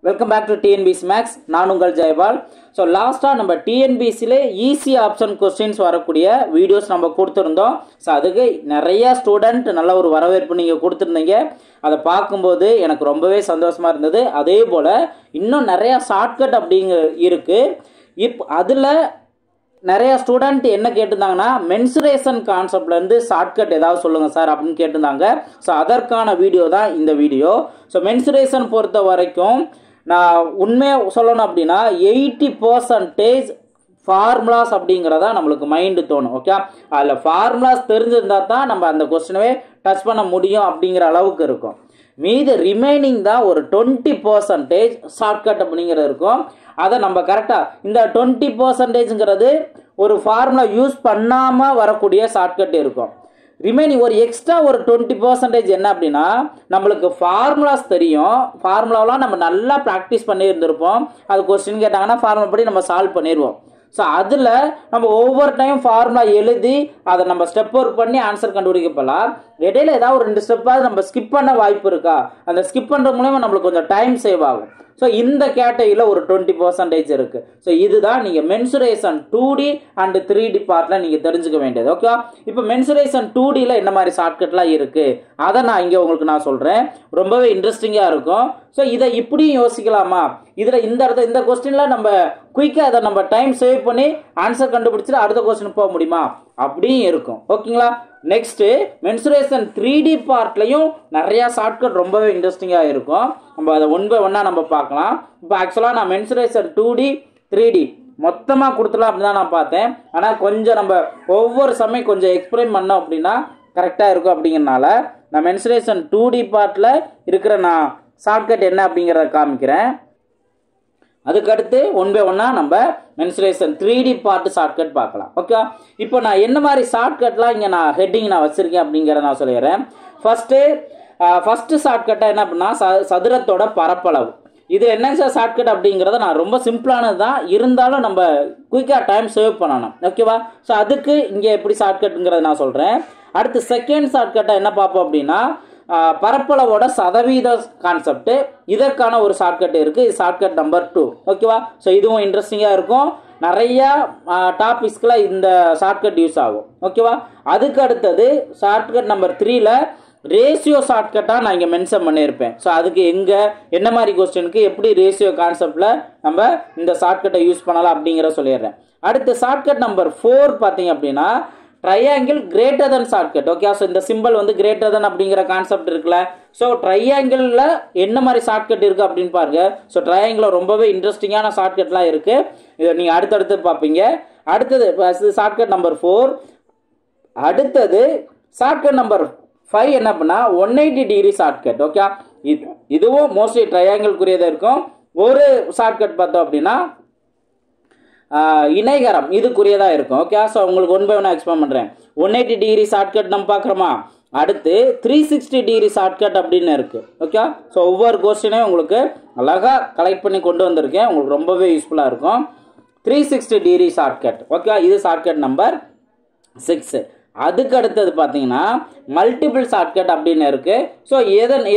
Welcome back to TNPSC maths. நான் உங்கள் Jayapal. So லாஸ்ட்டாக நம்ம டிஎன்பிசியில் ஈஸி ஆப்ஷன் கொஸ்டின்ஸ் வரக்கூடிய வீடியோஸ் நம்ம கொடுத்துருந்தோம். ஸோ அதுக்கு நிறையா ஸ்டூடெண்ட் நல்ல ஒரு வரவேற்பு நீங்கள் கொடுத்துருந்தீங்க. அதை பார்க்கும்போது எனக்கு ரொம்பவே சந்தோஷமாக இருந்தது. அதே போல் இன்னும் நிறையா ஷார்ட்கட் இருக்குது. அதில் நிறைய ஸ்டூடெண்ட் என்ன கேட்டிருந்தாங்கன்னா, மென்சுரேஷன் கான்செப்ட்லேருந்து ஷார்ட்கட் ஏதாவது சொல்லுங்கள் சார் அப்படின்னு கேட்டிருந்தாங்க. ஸோ அதற்கான வீடியோ தான் இந்த வீடியோ. ஸோ மென்சுரேஷன் பொறுத்த வரைக்கும் நான் உண்மையாக சொல்லணும் அப்படின்னா 80% ஃபார்முலாஸ் அப்படிங்கிறதா நம்மளுக்கு மைண்டு தோணும். ஓகே, அதில் ஃபார்முலாஸ் தெரிஞ்சிருந்தால் தான் நம்ம அந்த கொஸ்டினவே டச் பண்ண முடியும் அப்படிங்கிற அளவுக்கு இருக்கும். மீது ரிமைனிங் தான் ஒரு 20% ஷார்ட்கட் அப்படிங்கிறது இருக்கும். அதை நம்ம கரெக்டாக இந்த 20%ங்கிறது ஒரு ஃபார்முலா யூஸ் பண்ணாமல் வரக்கூடிய ஷார்ட்கட் இருக்கும். ரிமைனிங் ஒரு எக்ஸ்ட்ரா ஒரு 20% என்ன அப்படின்னா, நம்மளுக்கு ஃபார்முலாஸ் தெரியும். ஃபார்முலாவெலாம் நம்ம நல்லா ப்ராக்டிஸ் பண்ணியிருந்திருப்போம். அது கொஸ்டின் கேட்டாங்கன்னா ஃபார்முலா படி நம்ம சால்வ் பண்ணிடுவோம். ஸோ அதில் நம்ம ஒவ்வொரு டைம் ஃபார்முலா எழுதி அதை நம்ம ஸ்டெப் ஒர்க் பண்ணி ஆன்சர் கண்டுபிடிக்கப்படலாம். இடையில ஏதாவது ஒரு 2 ஸ்டெப்பாவது நம்ம ஸ்கிப் பண்ண வாய்ப்பு இருக்கா? அந்த ஸ்கிப் பண்ணுறது மூலமா நம்மளுக்கு கொஞ்சம் டைம் சேவ் ஆகும். ஸோ இந்த கேட்டகரியில் ஒரு 20% இருக்குது. ஸோ இதுதான் நீங்கள் மென்சுரேஷன் 2D அண்ட் 3D பார்ட்டில் நீங்கள் தெரிஞ்சுக்க வேண்டியது. ஓகே, இப்போ மென்சுரேஷன் 2Dயில் என்ன மாதிரி ஷார்ட்கட்லாம் இருக்குது அதை நான் இங்கே உங்களுக்கு நான் சொல்கிறேன். ரொம்பவே இன்ட்ரெஸ்டிங்காக இருக்கும். ஸோ இதை இப்படியும் யோசிக்கலாமா? இதில் இந்த கொஸ்டினில் நம்ம குயிக்காக அதை நம்ம டைம் சேவ் பண்ணி ஆன்சர் கண்டுபிடிச்சிட்டு அடுத்த கொஸ்டின் போக முடியுமா? அப்படியும் இருக்கும். ஓகேங்களா? நெக்ஸ்ட்டு மென்சுரேஷன் 3D பார்ட்லையும் நிறையா ஷார்ட்கட் ரொம்பவே இன்ட்ரெஸ்டிங்காக இருக்கும். நம்ம அதை ஒன் பை ஒன்னாக நம்ம பார்க்கலாம். இப்போ ஆக்சுவலாக நான் மென்சுரேஷன் 2D 3D மொத்தமாக கொடுத்துலாம் அப்படி தான் நான் பார்த்தேன். ஆனால் கொஞ்சம் நம்ம ஒவ்வொரு சமயம் கொஞ்சம் எக்ஸ்பிளைன் பண்ணோம் அப்படின்னா கரெக்டாக இருக்கும். அப்படிங்கிறனால நான் மென்சுரேஷன் 2D பார்ட்டில் இருக்கிற நான் ஷார்ட்கட் என்ன அப்படிங்கிறத காமிக்கிறேன். அதுக்கடுத்து ஒன் பை ஒன்னாக நம்ம மென்சுரேஷன் 3D பார்ட் ஷார்ட்கட் பார்க்கலாம். ஓகே, இப்போ நான் என்ன மாதிரி ஷார்ட்கட்லாம் இங்கே நான் ஹெட்டிங் நான் வச்சுருக்கேன் அப்படிங்கிறத நான் சொல்லிடுறேன். ஃபஸ்ட்டு ஷார்ட்கட்டாக என்ன அப்படின்னா, சதுரத்தோட பரப்பளவு. இது என்ன சார் ஷார்ட்கட் அப்படிங்கிறத நான் ரொம்ப சிம்பிளானது தான், இருந்தாலும் நம்ம குயிக்காக டைம் சேவ் பண்ணணும். ஓகேவா? ஸோ அதுக்கு இங்கே எப்படி ஷார்ட்கட்டுங்கிறத நான் சொல்கிறேன். அடுத்து செகண்ட் ஷார்ட்கட்டாக என்ன பார்ப்போம் அப்படின்னா, பரப்பளவோட சதவீத கான்செப்ட். இதற்கான ஒரு ஷார்ட்கட் இருக்குது. இது ஷார்ட்கட் நம்பர் 2. ஓகேவா? ஸோ இதுவும் இன்ட்ரெஸ்டிங்காக இருக்கும். நிறையா டாபிக்ஸ்க்குள்ள இந்த ஷார்ட்கட் யூஸ் ஆகும். ஓகேவா? அதுக்கு அடுத்தது ஷார்ட்கட் நம்பர் 3ல ரேஷியோ ஷார்ட்கட்டாக நான் இங்கே மென்ஷன் பண்ணியிருப்பேன். ஸோ அதுக்கு என்ன மாதிரி கொஸ்டினுக்கு எப்படி ரேஷியோ கான்செப்டில் நம்ம இந்த ஷார்ட்கட்டை யூஸ் பண்ணலாம் அப்படிங்கிற சொல்லிடுறேன். அடுத்து ஷார்ட்கட் நம்பர் 4 பார்த்தீங்க அப்படின்னா, triangle greater than shortcut. Okay, so இந்த சிம்பிள் வந்து கிரேட்டர் தென் அப்படிங்கிற கான்செப்ட் இருக்குல்ல. ஸோ ட்ரையாங்கிளில் என்ன மாதிரி ஷார்ட்கட் இருக்குது அப்படின்னு பாருங்க. ஸோ ட்ரையாங்கிளில் ரொம்பவே இன்ட்ரெஸ்டிங்கான ஷார்ட்கட்லாம் இருக்குது. இதை நீங்கள் அடுத்தடுத்து பார்ப்பீங்க. அடுத்தது ஷார்ட்கட் நம்பர் 4. அடுத்தது ஷார்ட்கட் நம்பர் 5 என்ன பண்ணா 180 டிகிரி ஷார்ட்கட். ஓகே, இதுவும் மோஸ்ட்லி ட்ரையாங்கிள்குரியதாக இருக்கும். ஒரு ஷார்ட்கட் பார்த்தோம் அப்படின்னா இணைகரம் இதுக்குரியதாக இருக்கும். ஓகே, ஸோ உங்களுக்கு ஒன் பை ஒன் எக்ஸ்பிளைன் பண்ணுறேன். 180 டிகிரி ஷார்ட்கட் நம்ம பார்க்குறோமா? அடுத்து 360 டிகிரி ஷார்ட்கட் அப்படின்னு இருக்குது. ஓகே, ஸோ ஒவ்வொரு கொஸ்டினையும் உங்களுக்கு அழகாக கலெக்ட் பண்ணி கொண்டு வந்திருக்கேன். உங்களுக்கு ரொம்பவே யூஸ்ஃபுல்லாக இருக்கும். 360 டிகிரி ஷார்ட்கட். ஓகே, இது ஷார்ட்கட் நம்பர் 6. அதுக்கு அடுத்தது பார்த்தீங்கன்னா மல்டிபிள் ஷார்ட்கட் அப்படின்னு இருக்குது. ஸோ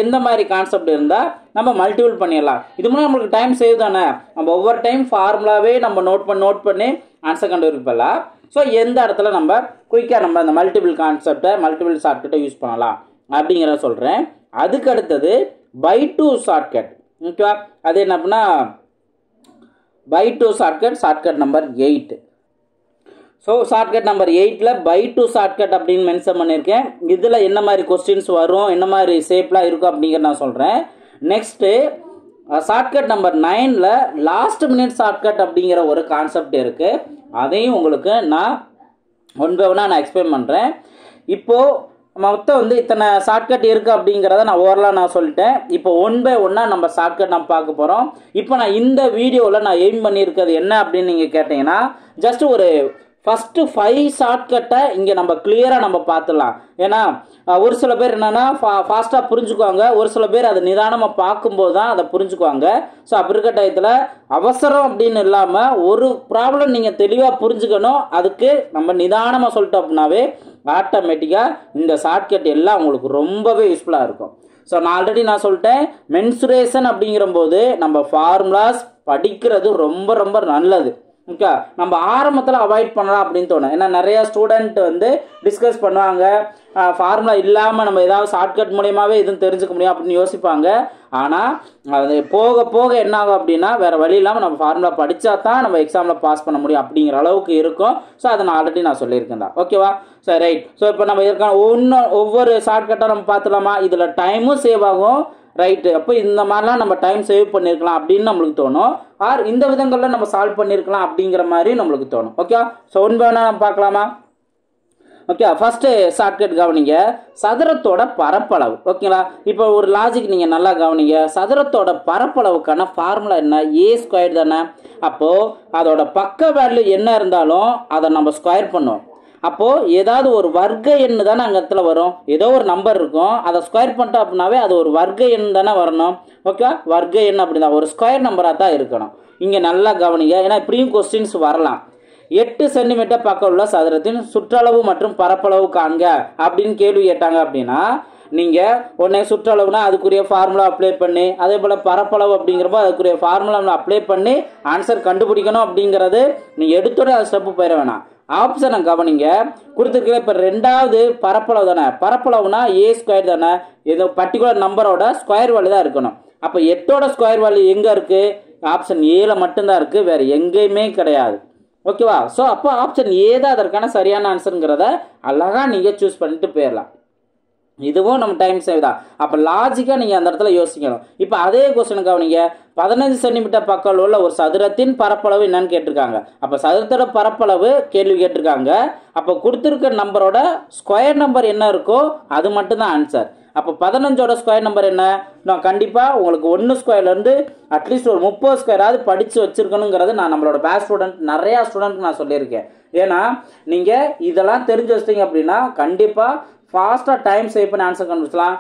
எந்த மாதிரி கான்செப்ட் இருந்தால் நம்ம மல்டிபிள் பண்ணிடலாம். இது மூலம் நம்மளுக்கு டைம் சேவ் தானே. நம்ம ஒவ்வொரு டைம் ஃபார்முலாவே நம்ம நோட் பண்ணி ஆன்சர் கண்டுபிடிப்பலாம். ஸோ எந்த இடத்துல நம்ம குயிக்காக நம்ம அந்த மல்டிபிள் ஷார்ட்கட்டை யூஸ் பண்ணலாம் அப்படிங்கிறத சொல்கிறேன். அதுக்கு அடுத்தது பை 2 ஷார்ட்கட். ஓகேவா? அது என்ன அப்படின்னா by 2 shortcut number 8. So shortcut number 8ல் பை 2 ஷார்ட்கட் அப்படின்னு மென்ஷன் பண்ணியிருக்கேன். இதில் என்ன மாதிரி கொஸ்டின்ஸ் வரும், என்ன மாதிரி ஷேப்லாம் இருக்கும் அப்படிங்கிறத நான் சொல்கிறேன். நெக்ஸ்ட்டு ஷார்ட்கட் நம்பர் 9ல் லாஸ்ட் மினிட் ஷார்ட்கட் அப்படிங்கிற ஒரு கான்செப்ட் இருக்குது. அதையும் உங்களுக்கு நான் ஒன் பை ஒன்னாக நான் எக்ஸ்பிளைன் பண்ணுறேன். இப்போது மொத்தம் வந்து இத்தனை ஷார்ட்கட் இருக்குது அப்படிங்கிறத நான் ஓவரலாக நான் சொல்லிட்டேன். இப்போ ஒன் பை ஒன்னாக நம்ம ஷார்ட்கட் நம்ம பார்க்க போகிறோம். இப்போ நான் இந்த வீடியோவில் நான் எய்ம் பண்ணியிருக்கிறது என்ன அப்படின்னு நீங்கள் கேட்டிங்கன்னா, ஜஸ்ட் ஒரு ஃபஸ்ட்டு 5 ஷார்ட்கட்டை இங்கே நம்ம கிளியராக நம்ம பார்த்துடலாம். ஏன்னா ஒரு சில பேர் என்னென்னா ஃபாஸ்ட்டாக புரிஞ்சுக்குவாங்க, ஒரு சில பேர் அதை நிதானமாக பார்க்கும்போது தான் அதை புரிஞ்சுக்குவாங்க. ஸோ அப்படி இருக்க டயத்தில் அவசரம் அப்படின்னு இல்லாமல் ஒரு ப்ராப்ளம் நீங்கள் தெளிவாக புரிஞ்சுக்கணும். அதுக்கு நம்ம நிதானமாக சொல்லிட்டோம் அப்படின்னாவே ஆட்டோமேட்டிக்காக இந்த ஷார்ட்கட் எல்லாம் உங்களுக்கு ரொம்பவே யூஸ்ஃபுல்லாக இருக்கும். ஸோ நான் ஆல்ரெடி சொல்லிட்டேன், மென்சுரேஷன் அப்படிங்கிற போது நம்ம ஃபார்முலாஸ் படிக்கிறது ரொம்ப ரொம்ப நல்லது. ஓகே, நம்ம ஆரம்பத்தில் அவாய்ட் பண்ணலாம் அப்படின்னு தோணும். ஏன்னா நிறையா ஸ்டூடெண்ட் டிஸ்கஸ் பண்ணுவாங்க, ஃபார்முலா இல்லாமல் நம்ம ஏதாவது ஷார்ட்கட் மூலியமாகவே எதுவும் தெரிஞ்சுக்க முடியும் அப்படின்னு யோசிப்பாங்க. ஆனால் அது போக போக என்ன ஆகும் அப்படின்னா, வேறு வழி இல்லாமல் நம்ம ஃபார்முலா படித்தா தான் நம்ம எக்ஸாமில் பாஸ் பண்ண முடியும் அப்படிங்கிற அளவுக்கு இருக்கும். ஸோ அதை நான் ஆல்ரெடி சொல்லியிருக்கேன் தான். ஓகேவா? சரி, ரைட். ஸோ இப்போ நம்ம இதற்கான ஒவ்வொரு ஷார்ட்கட்டாக நம்ம பார்த்துலாமா? இதில் டைமும் சேவ் ஆகும். ரைட்டு, அப்போ இந்த மாதிரிலாம் நம்ம டைம் சேவ் பண்ணியிருக்கலாம் அப்படின்னு நம்மளுக்கு தோணும். ஆர் இந்த விதங்களில் நம்ம சால்வ் பண்ணியிருக்கலாம் அப்படிங்கிற மாதிரி நம்மளுக்கு தோணும். ஓகே, ஸோ ஒன்று நம்ம பார்க்கலாமா? ஓகே, ஃபர்ஸ்ட் ஷார்ட்கட் கவனிங்க, சதுரத்தோட பரப்பளவு. ஓகேங்களா? இப்போ ஒரு லாஜிக் நீங்கள் நல்லா கவனிங்க. சதுரத்தோட பரப்பளவுக்கான ஃபார்முலா என்ன? ஏ ஸ்கொயர் தானே. அப்போது அதோட பக்க வேல்யூ என்ன இருந்தாலும் அதை நம்ம ஸ்கொயர் பண்ணுவோம். அப்போது ஏதாவது ஒரு வர்க்க எண் தானே அங்கே இடத்துல வரும். ஏதோ ஒரு நம்பர் இருக்கும், அதை ஸ்கொயர் பண்ணிட்டோம் அப்படின்னாவே அது ஒரு வர்க்க எண் தானே வரணும். ஓகே, வர்க்க எண் அப்படின்னா ஒரு ஸ்கொயர் நம்பராக தான் இருக்கணும். இங்கே நல்லா கவனிங்க, ஏன்னா இப்படியும் கொஸ்டின்ஸ் வரலாம். 8 சென்டிமீட்டர் பக்கம் உள்ள சதுரத்தின் சுற்றளவு மற்றும் பரப்பளவு காண்க அப்படின்னு கேள்வி கேட்டாங்க அப்படின்னா, நீங்கள் உடனே சுற்றளவுனா அதுக்குரிய ஃபார்முலா அப்ளை பண்ணி, அதே போல் பரப்பளவு அப்படிங்கிறப்போ அதுக்குரிய ஃபார்முலா அப்ளை பண்ணி ஆன்சர் கண்டுபிடிக்கணும் அப்படிங்கிறது நீங்கள் எடுத்தோட அது ஸ்டெப்பு போயிட வேணாம். ஆப்ஷனை கவனிங்க, கொடுத்துருக்க. இப்போ ரெண்டாவது பரப்பளவு தானே. பரப்பளவுனா ஏ ஸ்கொயர் தானே. ஏதோ பர்டிகுலர் நம்பரோட ஸ்கொயர் வேல்யூ தான் இருக்கணும். அப்போ 8ஓட ஸ்கொயர் வேல்யூ எங்கே இருக்குது? ஆப்ஷன் ஏல மட்டும்தான் இருக்குது, வேறு எங்கேயுமே கிடையாது. ஓகேவா? ஸோ அப்போ ஆப்ஷன் ஏ தான் அதற்கான சரியான ஆன்சருங்கிறத அழகாக நீங்கள் சூஸ் பண்ணிட்டு போயிடலாம். இதுவும் நம்ம டைம் சேவ் தான். அப்போ லாஜிக்காக நீங்கள் அந்த இடத்துல யோசிக்கணும். இப்போ அதே கொஸ்டின் கவனிங்க, 15 சென்டிமீட்டர் பக்கம் உள்ள ஒரு சதுரத்தின் பரப்பளவு என்னன்னு கேட்டிருக்காங்க. அப்போ சதுரத்தோட பரப்பளவு கேள்வி கேட்டிருக்காங்க. அப்போ கொடுத்துருக்க நம்பரோட ஸ்கொயர் நம்பர் என்ன இருக்கோ அது மட்டும்தான் ஆன்சர். அப்போ 15ஓட ஸ்கொயர் நம்பர் என்ன? நான் கண்டிப்பாக உங்களுக்கு 1 ஸ்கொயர்லேருந்து அட்லீஸ்ட் ஒரு 30 ஸ்கொயராவது படித்து வச்சுருக்கணுங்கிறது நான் நம்மளோட பேட்ச் ஸ்டூடெண்ட் நிறையா ஸ்டூடெண்ட்க்கு நான் சொல்லியிருக்கேன். ஏன்னா நீங்கள் இதெல்லாம் தெரிஞ்சு வச்சிட்டிங்க அப்படின்னா கண்டிப்பாக ஃபாஸ்ட்டாக டைம் சேவ் பண்ணி ஆன்சர் கண்டுபிடிச்சலாம்.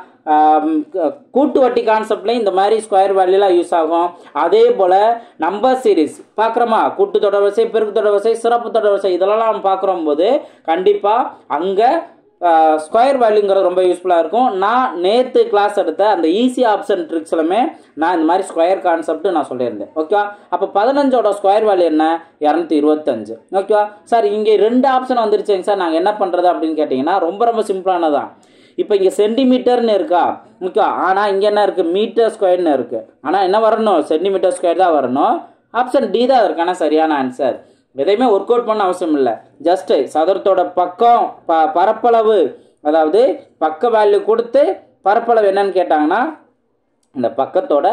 கூட்டு வட்டி கான்செப்ட்லேயும் இந்த மாதிரி ஸ்கொயர் வேல்யூலாம் யூஸ் ஆகும். அதே போல் நம்பர் சீரீஸ் பார்க்குறோமா, கூட்டு தொடர் வரிசை, பெருக்கு தொடர் வரிசை, சிறப்பு தொடர் வரிசை, இதெல்லாம் நம்ம பார்க்குற போது கண்டிப்பாக அங்கே ஸ்கொயர் வேல்யூங்கிறது ரொம்ப யூஸ்ஃபுல்லாக இருக்கும். நான் நேற்று கிளாஸ் எடுத்த அந்த ஈஸி ஆப்ஷன் ட்ரிக்ஸ்லுமே நான் இந்த மாதிரி ஸ்கொயர் கான்செப்ட் நான் சொல்லியிருந்தேன். ஓகேவா? அப்போ 15ஓட ஸ்கொயர் வேல்யூ என்ன? 225. ஓகேவா சார்? இங்கே 2 ஆப்ஷன் வந்துருச்சுங்க சார், நாங்கள் என்ன பண்ணுறது அப்படின்னு கேட்டிங்கன்னா ரொம்ப ரொம்ப சிம்பிளானதான். இப்போ இங்கே சென்டிமீட்டர்னு இருக்கா? ஓகே, ஆனால் இங்கே என்ன இருக்குது? மீட்டர் ஸ்கொயர்னு இருக்குது. ஆனால் என்ன வரணும்? சென்டிமீட்டர் ஸ்கொயர் தான் வரணும். ஆப்ஷன் டி தான் அதற்கான சரியான ஆன்சர். எதையுமே ஒர்க் அவுட் பண்ண அவசியம் இல்லை. ஜஸ்ட் சதுரத்தோட பக்கம் பரப்பளவு, அதாவது பக்க வேல்யூ கொடுத்து பரப்பளவு என்னன்னு கேட்டாங்கன்னா இந்த பக்கத்தோட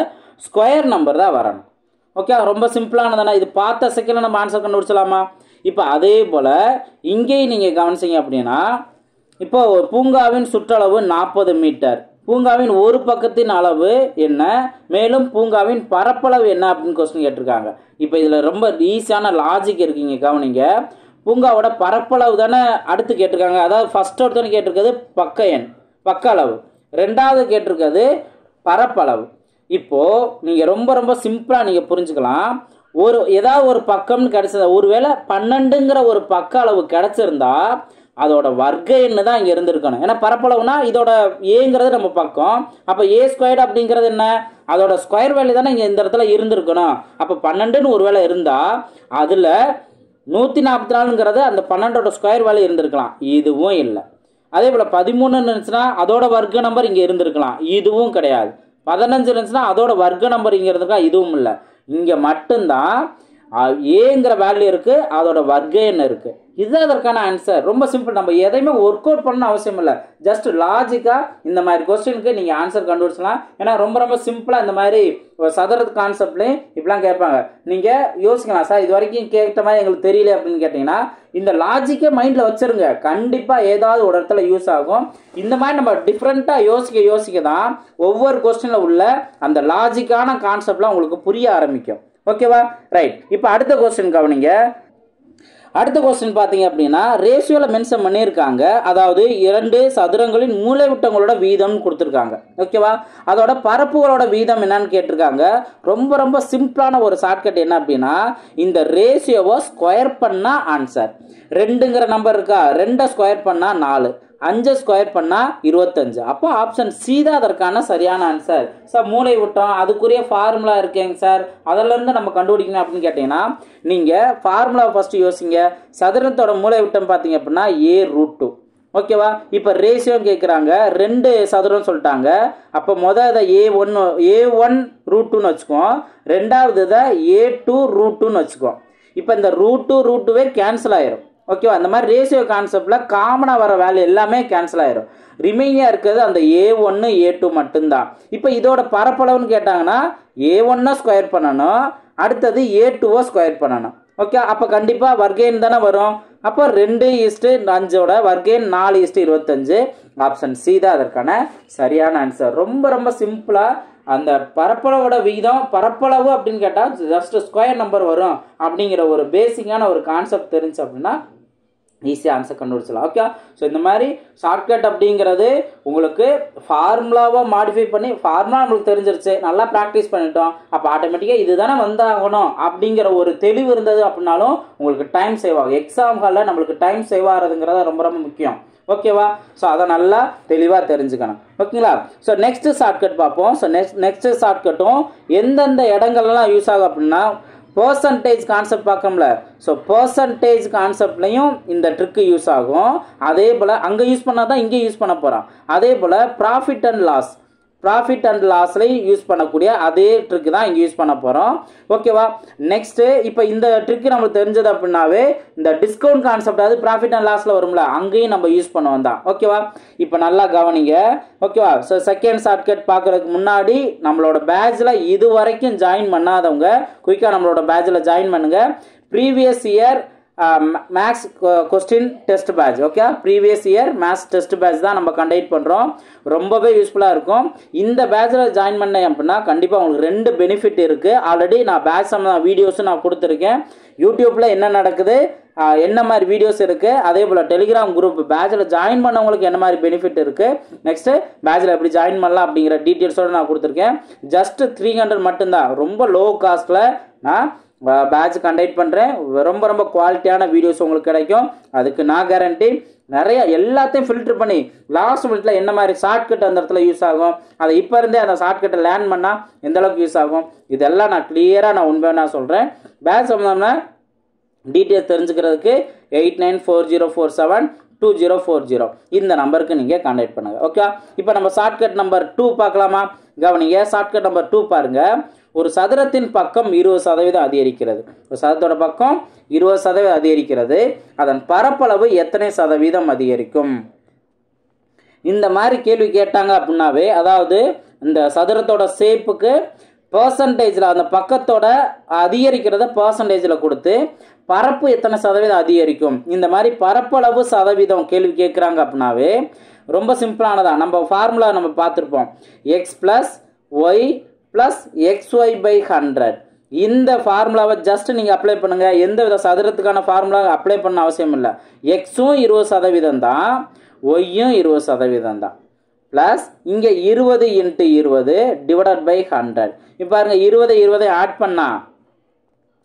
ஸ்கொயர் நம்பர் தான் வரணும். ஓகே, ரொம்ப சிம்பிளானதானே. இது பார்த்த செகண்டில் நம்ம ஆன்சர் கண்டுபிடிச்சலாமா? இப்போ அதே போல் இங்கேயும் நீங்கள் கவனிச்சிங்க அப்படின்னா, இப்போ பூங்காவின் சுற்றளவு 40 மீட்டர், பூங்காவின் ஒரு பக்கத்தின் அளவு என்ன, மேலும் பூங்காவின் பரப்பளவு என்ன அப்படின்னு கொஸ்டின் கேட்டிருக்காங்க. இப்போ இதில் ரொம்ப ஈஸியான லாஜிக் இருக்குங்க, கவனிங்க. பூங்காவோட பரப்பளவு தானே அடுத்து கேட்டிருக்காங்க. அதாவது ஃபர்ஸ்ட் ஒருத்தர் கேட்டிருக்கிறது பக்க எண், பக்க அளவு. ரெண்டாவது கேட்டிருக்கிறது பரப்பளவு. இப்போது நீங்கள் ரொம்ப ரொம்ப சிம்பிளாக நீங்கள் புரிஞ்சுக்கலாம். ஏதாவது ஒரு பக்கம்னு கிடச்சது, ஒருவேளை 12ங்கிற ஒரு பக்க அளவு கிடச்சிருந்தா அதோட வர்க்க எண்ணு தான் இங்கே இருந்திருக்கணும். ஏன்னா பரப்பளவுனா இதோட ஏங்கிறது நம்ம பக்கம். அப்போ ஏ ஸ்கொயர்டு அப்படிங்கிறது என்ன? அதோட ஸ்கொயர் வேல்யூ தானே இங்கே இந்த இடத்துல இருந்திருக்கணும். அப்போ 12ன்னு ஒரு வேளை இருந்தால் அதில் 144ங்கிறது அந்த 12ஓட ஸ்கொயர் வேல்யூ இருந்திருக்கலாம். இதுவும் இல்லை. அதே போல் 13 இருந்துச்சுன்னா அதோட வர்க்க நம்பர் இங்கே இருந்திருக்கலாம். இதுவும் கிடையாது. 15 இருந்துச்சுன்னா அதோட வர்க்க நம்பர் இங்கே இருந்திருக்கலாம். இதுவும் இல்லை. இங்கே மட்டும்தான் ஏங்கிற வேல்யூ இருக்குது, அதோட வர்க்க எண் இருக்குது. இதுதான் அதற்கான ஆன்சர். ரொம்ப சிம்பிள். நம்ம எதையுமே ஒர்க் அவுட் பண்ண அவசியம் இல்லை. ஜஸ்ட் லாஜிக்காக இந்த மாதிரி கொஸ்டினுக்கு நீங்கள் ஆன்சர் கண்டுபிடிச்சலாம். ஏன்னா ரொம்ப ரொம்ப சிம்பிளாக இந்த மாதிரி சதுர கான்செப்ட்லேயும் இப்படிலாம் கேட்பாங்க. நீங்கள் யோசிக்கலாம், சார் இது வரைக்கும் கேட்ட மாதிரி எங்களுக்கு தெரியல அப்படின்னு கேட்டிங்கன்னா இந்த லாஜிக்கை மைண்டில் வச்சுருங்க. கண்டிப்பாக ஏதாவது ஒரு இடத்துல யூஸ் ஆகும். இந்த மாதிரி நம்ம டிஃப்ரெண்ட்டாக யோசிக்க தான் ஒவ்வொரு கொஸ்டினில் உள்ள அந்த லாஜிக்கான கான்செப்ட்லாம் உங்களுக்கு புரிய ஆரம்பிக்கும். ஓகேவா? ரைட். இப்போ அடுத்த கொஸ்டின் கவனிங்க. அடுத்த கொஸ்டின் பார்த்தீங்க அப்படின்னா ரேஷியோவில் மென்ஷன் பண்ணியிருக்காங்க. அதாவது 2 சதுரங்களின் மூலைவிட்டங்களோட வீதம்னு கொடுத்துருக்காங்க. ஓகேவா? அதோட பரப்புகளோட வீதம் என்னன்னு கேட்டிருக்காங்க. ரொம்ப ரொம்ப சிம்பிளான ஒரு ஷார்ட்கட் என்ன அப்படின்னா, இந்த ரேஷியோவை ஸ்கொயர் பண்ணால் ஆன்சர். 2ங்கிற நம்பர் இருக்கா, 2 ஸ்கொயர் பண்ணால் 4. 5 ஸ்கொயர் பண்ணால் 25. அப்போ ஆப்ஷன் சி தான் அதற்கான சரியான ஆன்சர். சார் மூளை விட்டோம், அதுக்குரிய ஃபார்முலா இருக்கேங்க சார், அதிலேருந்து நம்ம கண்டுபிடிக்கணும் அப்படின்னு கேட்டிங்கன்னா நீங்கள் ஃபார்முலாவை ஃபஸ்ட்டு யோசிங்க. சதுரத்தோட மூளை விட்டம் பார்த்தீங்க அப்படின்னா A√2. ஓகேவா? இப்போ ரேஷியோ கேட்குறாங்க, 2 சதுரம் சொல்லிட்டாங்க. அப்போ மொதல் இதை A1√2ன்னு வச்சுக்குவோம், ரெண்டாவது இதை A2√2ன்னு வச்சுக்குவோம். இப்போ இந்த √2 கேன்சல் ஆயிரும். ஓகேவா? அந்த மாதிரி ரேஷியோ கான்செப்டில் காமனாக வர வேல்யூ எல்லாமே கேன்சல் ஆயிரும். ரிமைனிங்காக இருக்கிறது அந்த A1 A2 மட்டும்தான். இப்போ இதோட பரப்பளவுன்னு கேட்டாங்கன்னா A1 ஸ்கொயர் பண்ணணும், அடுத்தது A2 ஸ்கொயர் பண்ணணும். ஓகே, அப்போ கண்டிப்பாக வர்க்கெயின் தானே வரும். அப்போ 2:5 வர்க்கெயின் 4:25. ஆப்ஷன் சி தான் அதற்கான சரியான ஆன்சர். ரொம்ப ரொம்ப சிம்பிளாக அந்த பரப்பளவோட விகிதம், பரப்பளவு அப்படின்னு கேட்டால் ஜஸ்ட் ஸ்கொயர் நம்பர் வரும் அப்படிங்கிற ஒரு பேசிக்கான ஒரு கான்செப்ட் தெரிஞ்சு அப்படின்னா ஈஸியாக ஆன்சர் கண்டுபிடிச்சலாம். ஓகே, ஸோ இந்த மாதிரி ஷார்ட்கட் அப்படிங்கிறது உங்களுக்கு ஃபார்முலாவை மாடிஃபை பண்ணி, ஃபார்முலா நம்மளுக்கு தெரிஞ்சிருச்சு, நல்லா ப்ராக்டிஸ் பண்ணிட்டோம், அப்போ ஆட்டோமேட்டிக்காக இது தானே வந்தாகணும் அப்படிங்கிற ஒரு தெளிவு இருந்தது அப்படின்னாலும் உங்களுக்கு டைம் சேவ் ஆகும். எக்ஸாம் ஹாலில் நம்மளுக்கு டைம் சேவ் ஆகிறதுங்கிறது ரொம்ப ரொம்ப முக்கியம். ஓகேவா? ஸோ அதை நல்லா தெளிவாக தெரிஞ்சுக்கணும். ஓகேங்களா? ஸோ நெக்ஸ்ட் ஷார்ட்கட் பார்ப்போம். ஸோ நெக்ஸ்ட் ஷார்ட்கட்டும் எந்தெந்த இடங்கள்லாம் யூஸ் ஆகும் அப்படின்னா பர்சன்டேஜ் கான்செப்ட் பார்க்கணும்ல. ஸோ பர்சன்டேஜ் கான்செப்ட்லையும் இந்த ட்ரிக்கு யூஸ் ஆகும். அதே போல் அங்கே யூஸ் பண்ணால் தான் இங்கே யூஸ் பண்ண போகிறோம். அதே போல் ப்ராஃபிட் அண்ட் லாஸ்லையும் யூஸ் பண்ணக்கூடிய அதே ட்ரிக்கு தான் இங்கே யூஸ் பண்ண போகிறோம். ஓகேவா? நெக்ஸ்ட்டு இப்போ இந்த ட்ரிக்கு நம்மளுக்கு தெரிஞ்சது அப்படின்னாவே இந்த டிஸ்கவுண்ட் கான்செப்ட், அது ப்ராஃபிட் அண்ட் லாஸில் வரும்ல, அங்கேயும் நம்ம யூஸ் பண்ணுவோம் தான். ஓகேவா? இப்போ நல்லா கவனிங்க. ஓகேவா? ஸோ செகண்ட் ஷார்ட்கட் பார்க்குறதுக்கு முன்னாடி நம்மளோட பேட்சில் இது வரைக்கும் ஜாயின் பண்ணாதவங்க குயிக்காக நம்மளோட பேட்சில் ஜாயின் பண்ணுங்க. Previous year maths question test batch. Okay, previous year maths test batch தான் நம்ம கண்டக்ட் பண்ணுறோம். ரொம்பவே யூஸ்ஃபுல்லாக இருக்கும். இந்த பேட்சில் ஜாயின் பண்ணேன் அப்படின்னா கண்டிப்பாக உங்களுக்கு 2 பெனிஃபிட் இருக்குது. ஆல்ரெடி நான் பேட்ச் சம்மந்தமான வீடியோஸும் நான் கொடுத்துருக்கேன். யூடியூப்பில் என்ன நடக்குது, என்ன மாதிரி வீடியோஸ் இருக்குது, அதே போல் டெலிகிராம் குரூப் பேட்சில் ஜாயின் பண்ணவங்களுக்கு என்ன மாதிரி பெனிஃபிட் இருக்குது, நெக்ஸ்ட்டு பேட்சில் எப்படி ஜாயின் பண்ணலாம் அப்படிங்கிற டீட்டெயில்ஸோடு நான் கொடுத்துருக்கேன். ஜஸ்ட் 300 மட்டும்தான், ரொம்ப லோ காஸ்ட்டில் நான் பேட்ச் கண்டக்ட் பண்ணுறேன். ரொம்ப ரொம்ப குவாலிட்டியான வீடியோஸ் உங்களுக்கு கிடைக்கும். அதுக்கு நான் கேரண்டி. நிறைய எல்லாத்தையும் ஃபில்டர் பண்ணி லாஸ்ட் மினிட்ல என்ன மாதிரி ஷார்ட்கட் அந்த இடத்துல யூஸ் ஆகும், அதை இப்போ இருந்தே அந்த ஷார்ட்கட்டை லேர்ன் பண்ணால் எந்த அளவுக்கு யூஸ் ஆகும், இதெல்லாம் நான் கிளியராக நான் உண்மையாக நான் சொல்கிறேன். பேட்ச் சம்மந்தமான டீட்டெயில்ஸ் தெரிஞ்சுக்கிறதுக்கு 8940472040 இந்த நம்பருக்கு நீங்கள் கான்டாக்ட் பண்ணுங்க. ஓகே, இப்போ நம்ம ஷார்ட்கட் நம்பர் 2 பார்க்கலாமா? கவனிங்க. ஷார்ட்கட் நம்பர் 2 பாருங்க. ஒரு சதுரத்தின் பக்கம் 20% அதிகரிக்கிறது. ஒரு சதுரத்தோட பக்கம் 20% அதிகரிக்கிறது. அதன் பரப்பளவு எத்தனை சதவீதம் அதிகரிக்கும்? இந்த மாதிரி கேள்வி கேட்டாங்க அப்படின்னாவே, அதாவது இந்த சதுரத்தோட ஷேப்புக்கு பர்சன்டேஜில் அந்த பக்கத்தோட அதிகரிக்கிறத பர்சன்டேஜில் கொடுத்து பரப்பு எத்தனை சதவீதம் அதிகரிக்கும், இந்த மாதிரி பரப்பளவு சதவீதம் கேள்வி கேட்குறாங்க அப்படின்னாவே ரொம்ப சிம்பிளானதான். நம்ம ஃபார்முலா நம்ம பார்த்துருப்போம், X plus Y plus xy/100. இந்த ஃபார்முலாவை ஜஸ்ட் நீங்கள் அப்ளை பண்ணுங்கள். எந்த வித சதுரத்துக்கான ஃபார்முலா அப்ளை பண்ண அவசியம் இல்லை. எக்ஸும் 20% தான், ஒய்யும் 20% தான். ப்ளஸ் இங்கே 20 × 20 / 100. இப்போ பாருங்கள், 20 ஆட் பண்ணால்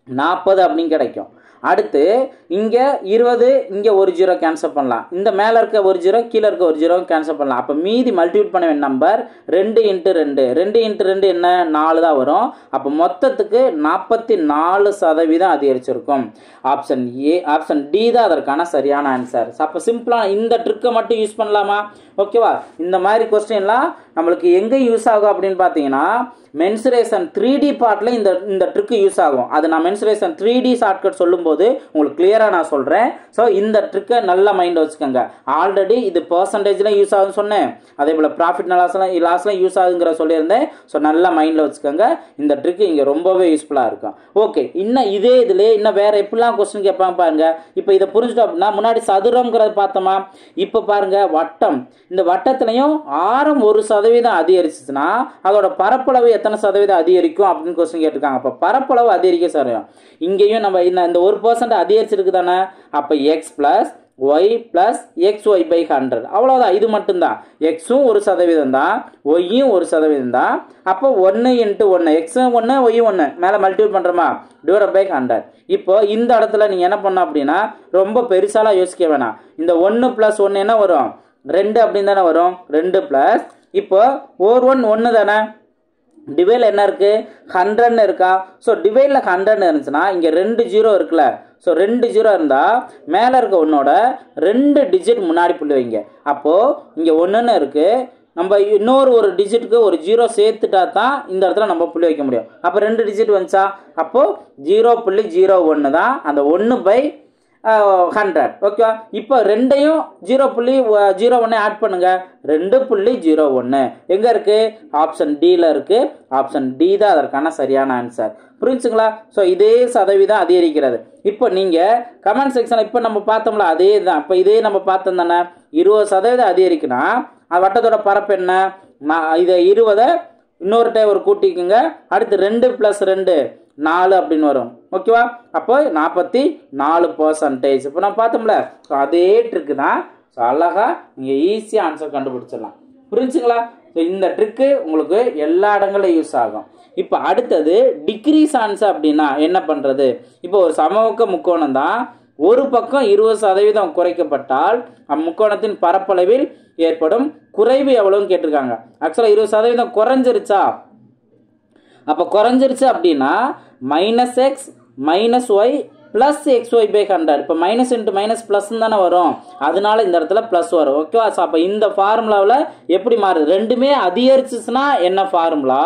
40 அப்படின்னு கிடைக்கும். அடுத்து இங்கே 20, இங்கே ஒரு 0 கேன்சல் பண்ணலாம். இந்த மேலே இருக்க ஒரு 0, கீழே இருக்க ஒரு 0 கேன்சல் பண்ணலாம். அப்போ மீதி மல்டிபிள் பண்ண வேண்டிய நம்பர் 2 × 2 2 × 2 என்ன 4 தான் வரும். அப்போ மொத்தத்துக்கு 44% அதிகரிச்சிருக்கும். ஆப்ஷன் ஏ, ஆப்ஷன் டி தான் அதற்கான சரியான ஆன்சர். அப்போ சிம்பிளாக இந்த ட்ரிக்கை மட்டும் யூஸ் பண்ணலாமா? ஓகேவா? இந்த மாதிரி கொஸ்டின்லாம் நம்மளுக்கு எங்கே யூஸ் ஆகும் அப்படின்னு பார்த்தீங்கன்னா மென்சுரேஷன் 3D பார்ட்டில் இந்த ட்ரிக்கு யூஸ் ஆகும். அது நான் மென்சுரேஷன் 3D ஷார்ட்கட் சொல்லும்போது உங்களுக்கு கிளியராக நான் சொல்கிறேன். ஸோ இந்த ட்ரிக்கை நல்ல மைண்டில் வச்சுக்கோங்க. ஆல்ரெடி இது பர்சன்டேஜ்லாம் யூஸ் ஆகுதுன்னு சொன்னேன், அதே போல் ப்ராஃபிட் லாஸ்லாம் யூஸ் ஆகுங்கிற சொல்லியிருந்தேன். ஸோ நல்ல மைண்டில் வச்சுக்கோங்க. இந்த ட்ரிக்கு இங்கே ரொம்பவே யூஸ்ஃபுல்லாக இருக்கும். ஓகே, இன்னும் இதே இதில் இன்னும் வேறு எப்படிலாம் கொஸ்டின் கேட்பாங்க பாருங்க. இப்போ இதை புரிஞ்சுட்டோம் அப்படின்னா, முன்னாடி சதுரம்ங்கிறது பார்த்தோமா, இப்போ பாருங்க வட்டம். இந்த வட்டத்துலையும் ஆரம் 1% அதிகரிச்சுன்னா அதோட பரப்பளவு எத்தனை சதவீதம் அதிகரிக்கும் அப்படின்னு கொஸ்டின் கேட்டிருக்காங்க. அப்போ பரப்பளவு அதிகரிக்க சரியும். இங்கேயும் நம்ம இந்த 1% அதிகரிச்சிருக்கு தானே. அப்போ X plus Y plus xy/100 அவ்வளோதான். இது மட்டும்தான். எக்ஸும் 1% தான், ஒய்யும் 1% தான். அப்போ 1 × 1, எக்ஸும் 1 ஒய்யும் 1 மேலே மல்டிபிள் பண்ணுறோமா, /100. இப்போ இந்த இடத்துல நீங்கள் என்ன பண்ண அப்படின்னா ரொம்ப பெருசாலாம் யோசிக்க வேணாம். இந்த 1 + 1 என்ன வரும், 2 அப்படின்னு தானே வரும், 2 ப்ளஸ் இப்போ ஓர் 1 தானே, டிவைடில் என்ன இருக்குது 100ன்னு இருக்கா. ஸோ டிவைடில் 100ன்னு இருந்துச்சுன்னா இங்கே 2 0 இருக்குல்ல, ஸோ 2 0 இருந்தால் மேலே இருக்க ஒன்னோட 2 டிஜிட் முன்னாடி புள்ளி வைங்க. அப்போது இங்கே 1ன்னு இருக்குது, நம்ம இன்னொரு ஒரு டிஜிட்டுக்கு ஒரு 0 சேர்த்துட்டா தான் இந்த இடத்துல நம்ம புள்ளி வைக்க முடியும். அப்போ 2 டிஜிட் வந்துச்சா, அப்போது 0.01 தான் அந்த 1/100. ஓகேவா. இப்போ ரெண்டையும் 0.01 ஆட் பண்ணுங்க, 2.01 எங்கே இருக்குது, ஆப்ஷன் டியில் இருக்குது. ஆப்ஷன் டி தான் அதற்கான சரியான ஆன்சர். புரிஞ்சுங்களா. ஸோ இதே சதவீதம் அதிகரிக்கிறது. இப்போ நீங்கள் கமெண்ட் செக்ஷனில் இப்போ நம்ம பார்த்தோம்ல அதே தான், இப்போ இதே நம்ம பார்த்தோம் தானே, 20% அதிகரிக்குன்னா அது வட்டத்தோட பரப்பு என்ன, இதை 20 இன்னொரு டைம் ஒரு கூட்டிக்குங்க, அடுத்து 2 + 2 4 அப்படின்னு வரும். ஓகேவா. அப்போ 44%. இப்போ நான் பார்த்தோம்ல, ஸோ அதே ட்ரிக்கு தான். ஸோ அழகாக நீங்கள் ஈஸியாக ஆன்சர் கண்டுபிடிச்சிடலாம். புரிஞ்சுங்களா. ஸோ இந்த ட்ரிக்கு உங்களுக்கு எல்லா இடங்களையும் யூஸ் ஆகும். இப்போ அடுத்தது டிக்ரீஸ் ஆன்சர் அப்படின்னா என்ன பண்ணுறது. இப்போ ஒரு சமபக்க முக்கோணம் தான், ஒரு பக்கம் 20% குறைக்கப்பட்டால் அம்முக்கோணத்தின் பரப்பளவில் ஏற்படும் குறைவு எவ்வளோன்னு கேட்டிருக்காங்க. ஆக்சுவலாக 20% குறைஞ்சிருச்சா, அப்போ குறைஞ்சிருச்சு அப்படின்னா -x -y + xy/100. இப்போ மைனஸ் இன்ட்டு மைனஸ் ப்ளஸ் தானே வரும், அதனால இந்த இடத்துல ப்ளஸ் வரும். ஓகேவா. ஸோ அப்போ இந்த ஃபார்முலாவில் எப்படி மாறுது, ரெண்டுமே அதிகரிச்சுச்சுன்னா என்ன ஃபார்முலா,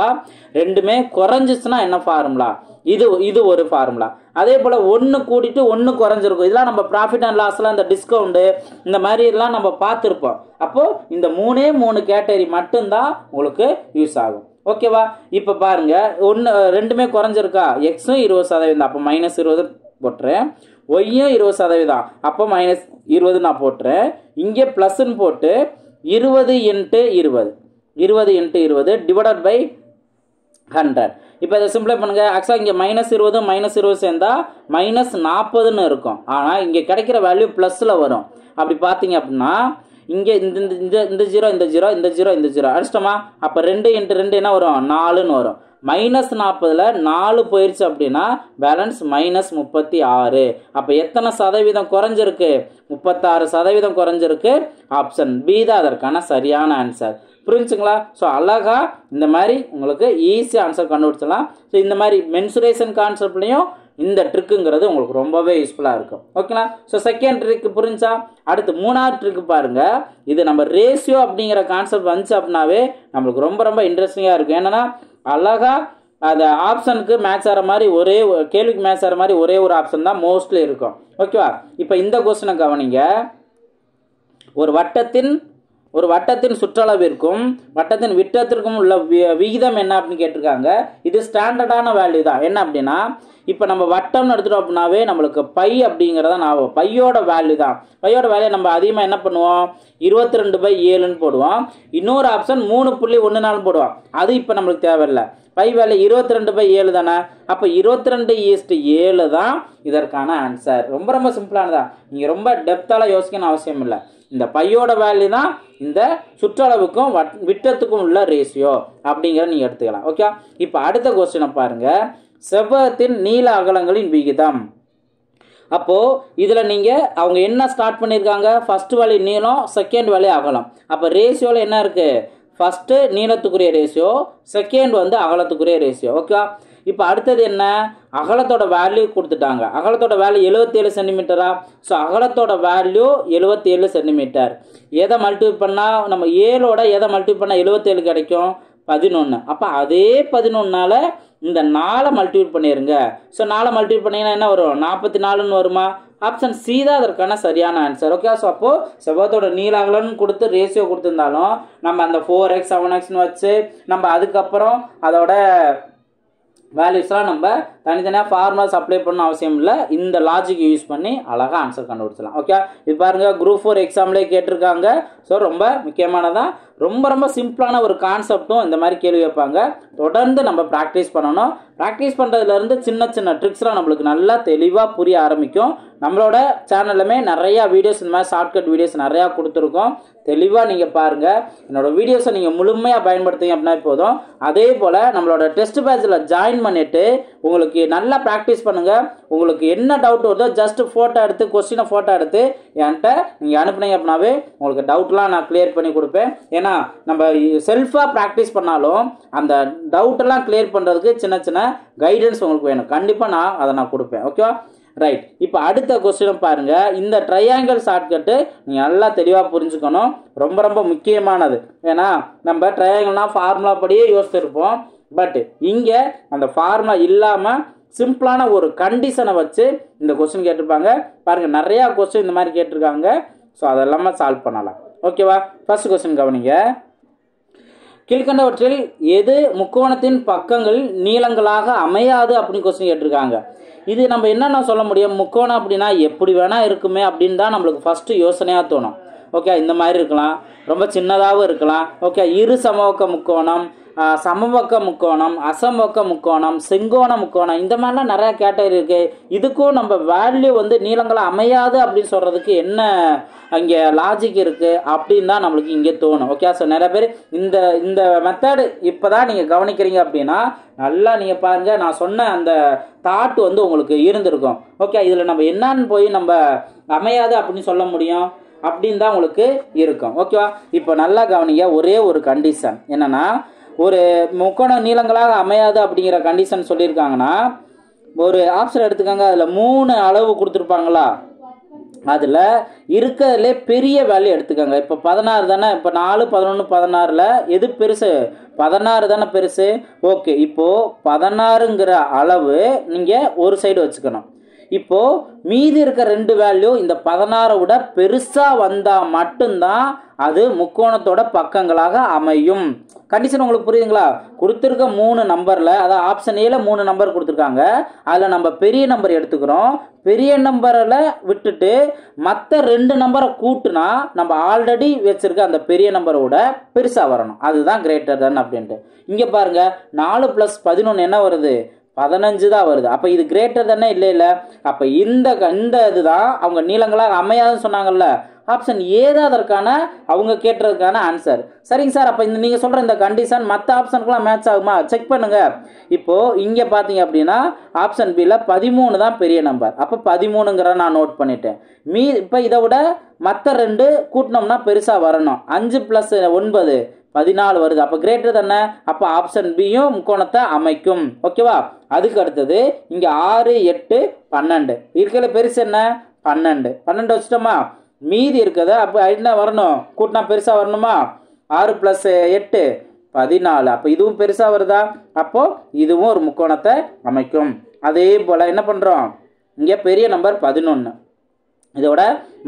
ரெண்டுமே குறைஞ்சிச்சுன்னா என்ன ஃபார்முலா, இது ஒரு ஃபார்முலா. அதே போல் 1 கூட்டிட்டு 1 குறைஞ்சிருக்கும். இதெல்லாம் நம்ம ப்ராஃபிட் அண்ட் லாஸ்லாம் இந்த டிஸ்கவுண்ட்டு இந்த மாதிரிலாம் நம்ம பார்த்துருப்போம். அப்போது இந்த 3 கேட்டகரி மட்டும்தான் உங்களுக்கு யூஸ் ஆகும். ஓகேவா. இப்போ பாருங்க, ரெண்டுமே குறைஞ்சிருக்கா, எக்ஸும் 20%, அப்போ -20 போட்டுறேன், ஒய்யும் 20%, அப்போ -20 நான் போட்டுறேன். இங்கே ப்ளஸ்ன்னு போட்டு 20 × 20 டிவைடட் பை 100. இப்போ இதை சிம்பிளை பண்ணுங்க. ஆக்சுவலாக இங்கே -20 -20 சேர்ந்தா -40ன்னு இருக்கும். ஆனால் இங்கே கிடைக்கிற வேல்யூ ப்ளஸில் வரும். அப்படி பார்த்தீங்க அப்படின்னா இங்கே இந்த 0 அடிச்சிட்டோமா, அப்போ 2 × 2 என்ன வரும், 4ன்னு வரும். -40ல் 4 போயிடுச்சு அப்படின்னா பேலன்ஸ் -36. அப்போ எத்தனை சதவீதம் குறைஞ்சிருக்கு, 36% குறைஞ்சிருக்கு. ஆப்ஷன் பி தான் அதற்கான சரியான ஆன்சர். புரிஞ்சுங்களா. ஸோ அழகா இந்த மாதிரி உங்களுக்கு ஈஸியாக ஆன்சர் கண்டுபிடிச்சலாம். ஸோ இந்த மாதிரி மென்சுரேஷன் கான்செப்ட்லையும் இந்த ட்ரிக்குங்கிறது உங்களுக்கு ரொம்பவே யூஸ்ஃபுல்லாக இருக்கும். ஓகேங்களா. ஸோ செகண்ட் ட்ரிக் புரிஞ்சா, அடுத்து 3வது ட்ரிக்கு பாருங்க. இது நம்ம ரேஷியோ அப்படிங்கிற கான்செப்ட் வந்துச்சு அப்படின்னாவே நம்மளுக்கு ரொம்ப இன்ட்ரெஸ்டிங்காக இருக்கும். என்னன்னா அழகா அந்த ஆப்ஷனுக்கு மேட்ச் ஆகிற மாதிரி கேள்விக்கு மேட்ச் ஆகிற மாதிரி ஒரே ஒரு ஆப்ஷன் தான் மோஸ்ட்லி இருக்கும். ஓகேவா. இப்போ இந்த கொஸ்டினை கவனிங்க. ஒரு வட்டத்தின் சுற்றளவிற்கும் வட்டத்தின் விட்டத்திற்கும் உள்ள விகிதம் என்ன அப்படின்னு கேட்டிருக்காங்க. இது ஸ்டாண்டர்டான வேல்யூ தான். என்ன அப்படின்னா இப்போ நம்ம வட்டம்னு எடுத்துட்டோம் அப்படின்னாவே நம்மளுக்கு பை அப்படிங்கிறத நான் பையோட வேல்யூ தான். பையோட வேல்யூ நம்ம அதிகமாக என்ன பண்ணுவோம், 22/7ன்னு போடுவோம். இன்னொரு ஆப்ஷன் 3.14 போடுவோம். அது இப்போ நம்மளுக்கு தேவையில்லை. பை வேல்யூ 22/7 தானே. அப்போ 22:7 தான் இதற்கான ஆன்சர். ரொம்ப சிம்பிளானதான். நீங்கள் ரொம்ப டெப்த்தால யோசிக்கணும் அவசியம் இல்லை. இந்த பையோட வேல்யூ தான் இந்த சுற்றளவுக்கும் விட்டத்துக்கும் உள்ள ரேஷியோ அப்படிங்கிற நீங்கள் எடுத்துக்கலாம். ஓகே. இப்போ அடுத்த கொஸ்டினை பாருங்க. செவ்வகத்தின் நீள அகலங்களின் விகிதம். அப்போது இதில் நீங்கள் அவங்க என்ன ஸ்டார்ட் பண்ணியிருக்காங்க, ஃபர்ஸ்ட் வேல்யூ நீளம், செகண்ட் வேல்யூ அகலம். அப்போ ரேஷியோவில் என்ன இருக்குது, ஃபஸ்ட்டு நீளத்துக்குரிய ரேஷியோ, செகண்ட் அகலத்துக்குரிய ரேஷியோ. ஓகே. இப்போ அடுத்தது என்ன, அகலத்தோட வேல்யூ கொடுத்துட்டாங்க. அகலத்தோட வேல்யூ 77 சென்டிமீட்டரா. ஸோ அகலத்தோட வேல்யூ 77 சென்டிமீட்டர். எதை மல்டிபிள் பண்ணால் நம்ம 7ஓட எதை மல்டிபிள் பண்ணால் 77 கிடைக்கும், 11. அப்போ அதே 11ஆல் இந்த 4 மல்டிபிள் பண்ணிடுங்க. ஸோ 4 மல்டிபிள் பண்ணிங்கன்னா என்ன வரும், 44ன்னு வருமா. ஆப்ஷன் சி தான் அதற்கான சரியான ஆன்சர். ஓகே. ஸோ அப்போது செவ்வகத்தோட நீள அகலம்னு கொடுத்து ரேஷியோ கொடுத்துருந்தாலும் நம்ம அந்த 4x 7xன்னு வச்சு நம்ம அதுக்கப்புறம் அதோட வேல்யூஸ்லாம் நம்ம தனித்தனியாக ஃபார்முலாஸ் அப்ளை பண்ண அவசியம் இல்லை. இந்த லாஜிக் யூஸ் பண்ணி அழகாக ஆன்சர் கண்டுபிடிச்சலாம். ஓகே. இது பாருங்கள், குரூப் 4 எக்ஸாம்லேயே கேட்டிருக்காங்க. ஸோ ரொம்ப முக்கியமானதான். ரொம்ப சிம்பிளான ஒரு கான்செப்டும் இந்த மாதிரி கேள்வி வைப்பாங்க. தொடர்ந்து நம்ம ப்ராக்டிஸ் பண்ணணும். ப்ராக்டிஸ் பண்ணுறதுலேருந்து சின்ன ட்ரிக்ஸ்லாம் நம்மளுக்கு நல்லா தெளிவாக புரிய ஆரம்பிக்கும். நம்மளோட சேனல்லுமே நிறையா வீடியோஸ் இந்த மாதிரி ஷார்ட்கட் வீடியோஸ் நிறையா கொடுத்துருக்கோம். தெளிவாக நீங்கள் பாருங்கள். என்னோட வீடியோஸை நீங்கள் முழுமையாக பயன்படுத்துங்க அப்படின்னா போதும். அதே போல் நம்மளோட டெஸ்ட் பேட்சில் ஜாயின் பண்ணிவிட்டு உங்களுக்கு நல்லா ப்ராக்டிஸ் பண்ணுங்கள். உங்களுக்கு என்ன டவுட் வருதோ ஜஸ்ட் ஃபோட்டோ எடுத்து கொஸ்டினை ஃபோட்டோ எடுத்து என்கிட்ட நீங்கள் அனுப்புனீங்க அப்படின்னாவே உங்களுக்கு டவுட்லாம் நான் கிளியர் பண்ணி கொடுப்பேன். ஏன்னா நம்ம செல்ஃபாக ப்ராக்டிஸ் பண்ணாலும் அந்த டவுட்டெல்லாம் கிளியர் பண்ணுறதுக்கு சின்ன சின்ன கைடன்ஸ் உங்களுக்கு வேணும். கண்டிப்பாக நான் கொடுப்பேன். ஓகேவா? ரைட். இப்போ அடுத்த கொஸ்டினை பாருங்க. இந்த ட்ரையாங்கிள் ஷார்ட்கட்டு நீங்கள் நல்லா தெளிவாக புரிஞ்சுக்கணும். ரொம்ப ரொம்ப முக்கியமானது. ஏன்னா நம்ம ட்ரையாங்கிள்னா ஃபார்முலா படியே யோசிச்சிருப்போம். பட் இங்கே அந்த ஃபார்முலா இல்லாமல் சிம்பிளான ஒரு கண்டிஷனை வச்சு இந்த கொஸ்டின் கேட்டிருப்பாங்க. பாருங்கள், நிறையா கொஸ்டின் இந்த மாதிரி கேட்டிருக்காங்க. ஸோ அதெல்லாமே சால்வ் பண்ணலாம். ஓகேவா? ஃபர்ஸ்ட் கொஸ்டின் கவனிங்க. கீழ்கண்டவற்றில் எது முக்கோணத்தின் பக்கங்கள் நீளங்களாக அமையாது அப்படின்னு கொஸ்டின் கேட்டிருக்காங்க. இது நம்ம என்னென்ன சொல்ல முடியும்? முக்கோணம் அப்படின்னா எப்படி வேணால் இருக்குமே அப்படின்னு தான் நம்மளுக்கு ஃபஸ்ட்டு யோசனையாக தோணும். ஓகே, இந்த மாதிரி இருக்கலாம், ரொம்ப சின்னதாகவும் இருக்கலாம். ஓகே, இரு சமபக்க முக்கோணம், சமபக்க முக்கோணம், அசமபக்க முக்கோணம், செங்கோண முக்கோணம், இந்த மாதிரிலாம் நிறையா கேட்டகரி இருக்குது. இதுக்கும் நம்ம வேல்யூ வந்து நீளங்களை அமையாது அப்படின்னு சொல்கிறதுக்கு என்ன அங்கே லாஜிக் இருக்குது அப்படின்னு தான் நம்மளுக்கு இங்கே தோணும். ஓகே, ஸோ நிறைய பேர் இந்த மெத்தடு இப்போ தான் நீங்கள் கவனிக்கிறீங்க அப்படின்னா நல்லா நீங்கள் பாருங்கள். நான் சொன்ன அந்த தாட் வந்து உங்களுக்கு இருந்திருக்கும். ஓகே, இதில் நம்ம என்னன்னு போய் நம்ம அமையாது அப்படின்னு சொல்ல முடியும் அப்படின்னு தான் உங்களுக்கு இருக்கும். ஓகேவா? இப்போ நல்லா கவனிங்க. ஒரே ஒரு கண்டிஷன் என்னன்னா, ஒரு முக்கோண நீளங்களாக அமையாது அப்படிங்கிற கண்டிஷன் சொல்லியிருக்காங்கன்னா ஒரு ஆப்ஷன் எடுத்துக்காங்க. அதில் 3 அளவு கொடுத்துருப்பாங்களா, அதில் இருக்கிறதுலே பெரிய வேல்யூ எடுத்துக்கோங்க. இப்போ 16 தானே, இப்போ 4, 11, 16ல் எது பெருசு? 16 தானே பெருசு. ஓகே, இப்போது 16ங்கிற அளவு நீங்கள் ஒரு சைடு வச்சுக்கணும். இப்போது மீதி இருக்க 2 வேல்யூ இந்த 16 விட பெருசாக வந்தால் மட்டும்தான் அது முக்கோணத்தோட பக்கங்களாக அமையும். கண்டிஷன் உங்களுக்கு புரியுதுங்களா? கொடுத்துருக்க 3 நம்பரில், அதாவது ஆப்ஷன் ஏல 3 நம்பர் கொடுத்துருக்காங்க. அதில் நம்ம பெரிய நம்பர் எடுத்துக்கிறோம். பெரிய நம்பரில் விட்டுட்டு மற்ற 2 நம்பரை கூட்டுனா நம்ம ஆல்ரெடி வச்சிருக்க அந்த பெரிய நம்பரோட பெருசாக வரணும். அதுதான் கிரேட்டர் தென் அப்படின்ட்டு. இங்கே பாருங்கள், 4 + 11 என்ன வருது? 15 தான் வருது. அப்போ இது கிரேட்டர் தானே? இல்லை. அப்போ இந்த இதுதான் அவங்க நீளங்களாக அமையாதுன்னு சொன்னாங்கல்ல. ஆப்ஷன் ஏ தான் அதற்கான அவங்க கேட்டதுக்கான ஆன்சர். சரிங்க சார், அப்போ நீங்கள் சொல்கிற இந்த கண்டிஷன் மற்ற ஆப்ஷனுக்குலாம் மேட்ச் ஆகுமா? செக் பண்ணுங்கள். இப்போது இங்கே பார்த்தீங்க அப்படின்னா ஆப்ஷன் பியில் 13 தான் பெரிய நம்பர். அப்போ 13ங்கிற நான் நோட் பண்ணிட்டேன். இப்போ இதை விட மற்ற 2 கூட்டினோம்னா பெருசாக வரணும். 5 + 9 14 வருது. அப்போ கிரேட்டர் தானே? அப்போ ஆப்ஷன் பியும் முக்கோணத்தை அமைக்கும். ஓகேவா? அதுக்கு அடுத்தது இங்கே 6, 8, 12 இருக்கிற பெருசு என்ன? 12 வச்சுட்டோமா? மீதி இருக்கிறத அப்போ என்ன வரணும்? கூட்டினா பெருசாக வரணுமா? 6 + 8 14. அப்போ இதுவும் பெருசாக வருதா? அப்போது இதுவும் ஒரு முக்கோணத்தை அமைக்கும். அதே போல் என்ன பண்ணுறோம்? இங்கே பெரிய நம்பர் 11, இதோட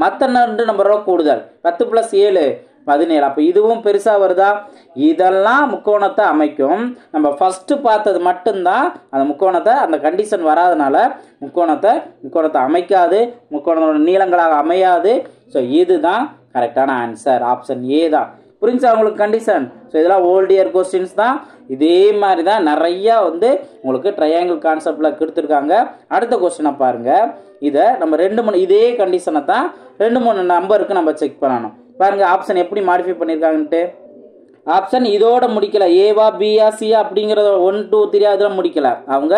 மற்ற 2 நம்பரோட கூடுதல் 10 + 7 17. அப்போ இதுவும் பெருசாக வருதா? இதெல்லாம் முக்கோணத்தை அமைக்கும். நம்ம ஃபஸ்ட்டு பார்த்தது மட்டும்தான் அந்த முக்கோணத்தை, அந்த கண்டிஷன் வராதனால முக்கோணத்தை அமைக்காது, முக்கோணத்தோட நீளங்களாக அமையாது. ஸோ இதுதான் கரெக்டான ஆன்சர். ஆப்ஷன் ஏ தான். புரிஞ்சா உங்களுக்கு கண்டிஷன்? ஸோ இதெல்லாம் ஓல்ட் இயர் கொஸ்டின்ஸ் தான். இதே மாதிரி தான் நிறையா வந்து உங்களுக்கு ட்ரையாங்கிள் கான்செப்டில் கொடுத்துருக்காங்க. அடுத்த கொஸ்டினை பாருங்கள். இதை நம்ம 2-3 இதே கண்டிஷனை தான் 2-3 நம்பருக்கு நம்ம செக் பண்ணணும். பாருங்கள் ஆப்ஷன் எப்படி மாடிஃபை பண்ணியிருக்காங்கன்ட்டு. ஆப்ஷன் இதோட முடிக்கல. ஏவா, பியா, சியா அப்படிங்கிறத 1, 2, 3 அதெல்லாம் முடிக்கல. அவங்க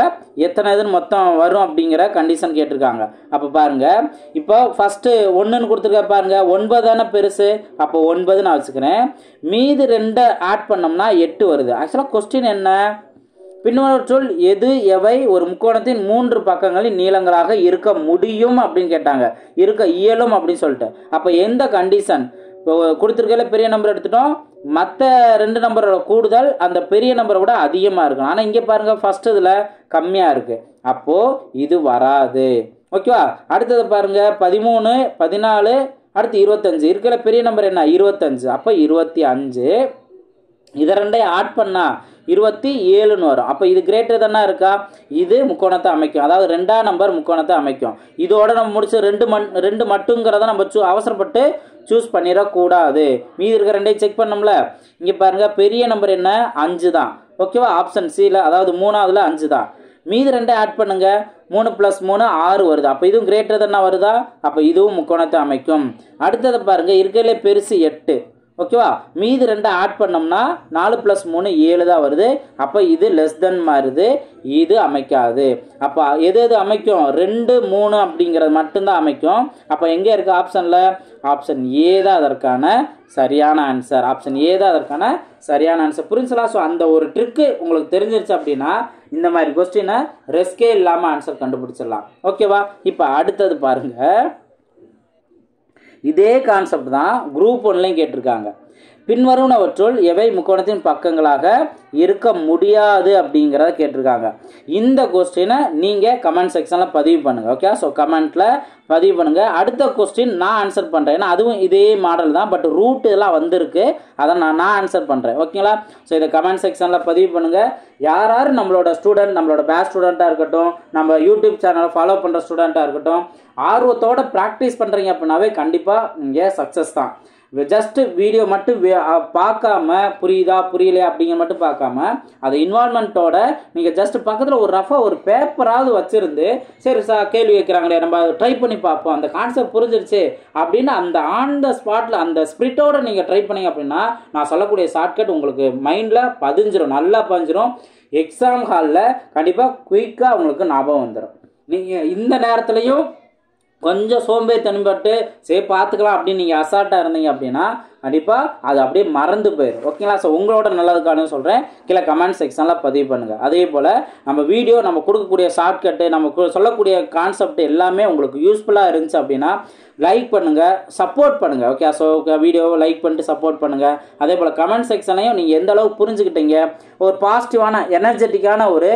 எத்தனை இதுன்னு மொத்தம் வரும் அப்படிங்கிற கண்டிஷன் கேட்டிருக்காங்க. அப்போ பாருங்கள், இப்போ ஃபஸ்ட்டு 1ன்னு கொடுத்துருக்க பாருங்க. 9 தானே பெருசு. அப்போ 9 நான் வச்சுக்கிறேன். மீதி 2 ஆட் பண்ணோம்னா 8 வருது. ஆக்சுவலாக கொஸ்டின் என்ன? பின்வருவற்றுள் எது எவை ஒரு முக்கோணத்தின் 3 பக்கங்களின் நீளங்களாக இருக்க முடியும் அப்படின்னு கேட்டாங்க. இருக்க இயலும் அப்படின்னு சொல்லிட்டு. அப்போ எந்த கண்டிஷன்? இப்போ கொடுத்துருக்கல பெரிய நம்பர் எடுத்துட்டோம். மற்ற 2 நம்பரோட கூடுதல் அந்த பெரிய நம்பரை விட அதிகமாக இருக்கும். ஆனால் இங்கே பாருங்கள், ஃபஸ்ட்டு இதில் கம்மியாக இருக்குது. அப்போது இது வராது. ஓகேவா? அடுத்தது பாருங்கள், 13, 14, அடுத்து 25. இருக்கிற பெரிய நம்பர் என்ன? 25. அப்போ 25. இதை 2 ஆட் பண்ணால் 27ன்னு வரும். அப்போ இது கிரேட்டர் தானே இருக்கா? இது முக்கோணத்தை அமைக்கும். அதாவது 2ஆம் நம்பர் முக்கோணத்தை அமைக்கும். இதோட நம்ம முடிச்சு 2 மட்டுங்கிறத நம்ம அவசரப்பட்டு சூஸ் பண்ணிடக்கூடாது. மீதி இருக்கிற 2 செக் பண்ணோம்ல. இங்கே பாருங்கள், பெரிய நம்பர் என்ன? 5 தான். ஓகேவா? ஆப்ஷன் சியில், அதாவது 3ஆவதுல 5 தான். மீதி 2 ஆட் பண்ணுங்க, 3 + 3 6 வருது. அப்போ இதுவும் கிரேட்டர் தென் வருதா? அப்போ இதுவும் முக்கோணத்தை அமைக்கும். அடுத்தது பாருங்க, இருக்கிறதுலே பெருசு 8. ஓகேவா? மீதி 2 ஆட் பண்ணோம்னா 4 + 3 7 தான் வருது. அப்போ இது லெஸ் தென் மாறுது, இது அமைக்காது. அப்போ எது எது அமைக்கும்? 2 3 அப்படிங்கிறது மட்டும்தான் அமைக்கும். அப்போ எங்கே இருக்கு ஆப்ஷனில்? ஆப்ஷன் ஏ தான் அதற்கான சரியான ஆன்சர். ஆப்ஷன் ஏ தான் அதற்கான சரியான ஆன்சர். புரிஞ்சுலாம்? ஸோ அந்த ஒரு ட்ரிக்கு உங்களுக்கு தெரிஞ்சிருச்சு அப்படின்னா இந்த மாதிரி கொஸ்டினை ரெஸ்கே இல்லாமல் ஆன்சர் கண்டுபிடிச்சிடலாம். ஓகேவா? இப்போ அடுத்தது பாருங்க, இதே கான்செப்ட் தான் குரூப் 1லையும் கேட்டிருக்காங்க. பின்வருவனவற்றுள் எவை முக்கோணத்தின் பக்கங்களாக இருக்க முடியாது அப்படிங்கிறத கேட்டிருக்காங்க. இந்த கொஸ்டினை நீங்கள் கமெண்ட் செக்ஷனில் பதிவு பண்ணுங்கள். ஓகே, ஸோ கமெண்ட்டில் பதிவு பண்ணுங்கள். அடுத்த கொஸ்டின் நான் ஆன்சர் பண்ணுறேன். ஏன்னா அதுவும் இதே மாடல் தான், பட் ரூட் இதெல்லாம் வந்திருக்கு, அதை நான் ஆன்சர் பண்ணுறேன். ஓகேங்களா? ஸோ இதை கமெண்ட் செக்ஷனில் பதிவு பண்ணுங்கள். யார் யார் நம்மளோட ஸ்டூடெண்ட், நம்மளோட பேட்ச் ஸ்டூடெண்ட்டாக இருக்கட்டும், நம்ம யூடியூப் சேனலை ஃபாலோ பண்ணுற ஸ்டூடெண்ட்டாக இருக்கட்டும், ஆர்வத்தோடு ப்ராக்டிஸ் பண்ணுறீங்க அப்படின்னாவே கண்டிப்பாக இங்கே சக்ஸஸ் தான். ஜஸ்ட் வீடியோ மட்டும் பார்க்காம புரியுதா புரியலையா அப்படிங்கிற மட்டும் பார்க்காம அதை இன்வால்மெண்ட்டோட நீங்கள் ஜஸ்ட் பக்கத்தில் ஒரு ரஃபாக ஒரு பேப்பராவது வச்சுருந்து, சரி சார் கேள்வி வைக்கிறாங்களே நம்ம ட்ரை பண்ணி பார்ப்போம், அந்த கான்செப்ட் புரிஞ்சிருச்சு அப்படின்னு அந்த ஆன் த ஸ்பாட்டில் அந்த ஸ்பிரிட்டோட நீங்கள் ட்ரை பண்ணீங்க அப்படின்னா நான் சொல்லக்கூடிய ஷார்ட்கட் உங்களுக்கு மைண்டில் பதிஞ்சிரும், நல்லா பதிஞ்சிரும். எக்ஸாம் ஹாலில் கண்டிப்பாக குயிக்காக உங்களுக்கு ஞாபகம் வந்துடும். நீங்கள் இந்த நேரத்துலையும் கொஞ்சம் சோம்பேறித்தனப்பட்டு சரி பார்த்துக்கலாம் அப்படின்னு நீங்கள் அசால்ட்டாக இருந்தீங்க அப்படின்னா கண்டிப்பாக அது அப்படியே மறந்து போயிடும். ஓகேங்களா? ஸோ உங்களோட நல்லதுக்கான சொல்கிறேன், கீழே கமெண்ட் செக்ஷனில் பதிவு பண்ணுங்கள். அதே போல் நம்ம வீடியோ நம்ம கொடுக்கக்கூடிய ஷார்ட்கட்டு நம்ம சொல்லக்கூடிய கான்செப்ட் எல்லாமே உங்களுக்கு யூஸ்ஃபுல்லாக இருந்துச்சு அப்படின்னா லைக் பண்ணுங்கள், சப்போர்ட் பண்ணுங்கள். ஓகே, ஸோ வீடியோவை லைக் பண்ணிட்டு சப்போர்ட் பண்ணுங்கள். அதே போல் கமெண்ட் செக்ஷனையும் நீங்கள் எந்த அளவுக்கு புரிஞ்சுக்கிட்டீங்க, ஒரு பாசிட்டிவான எனர்ஜெட்டிக்கான ஒரு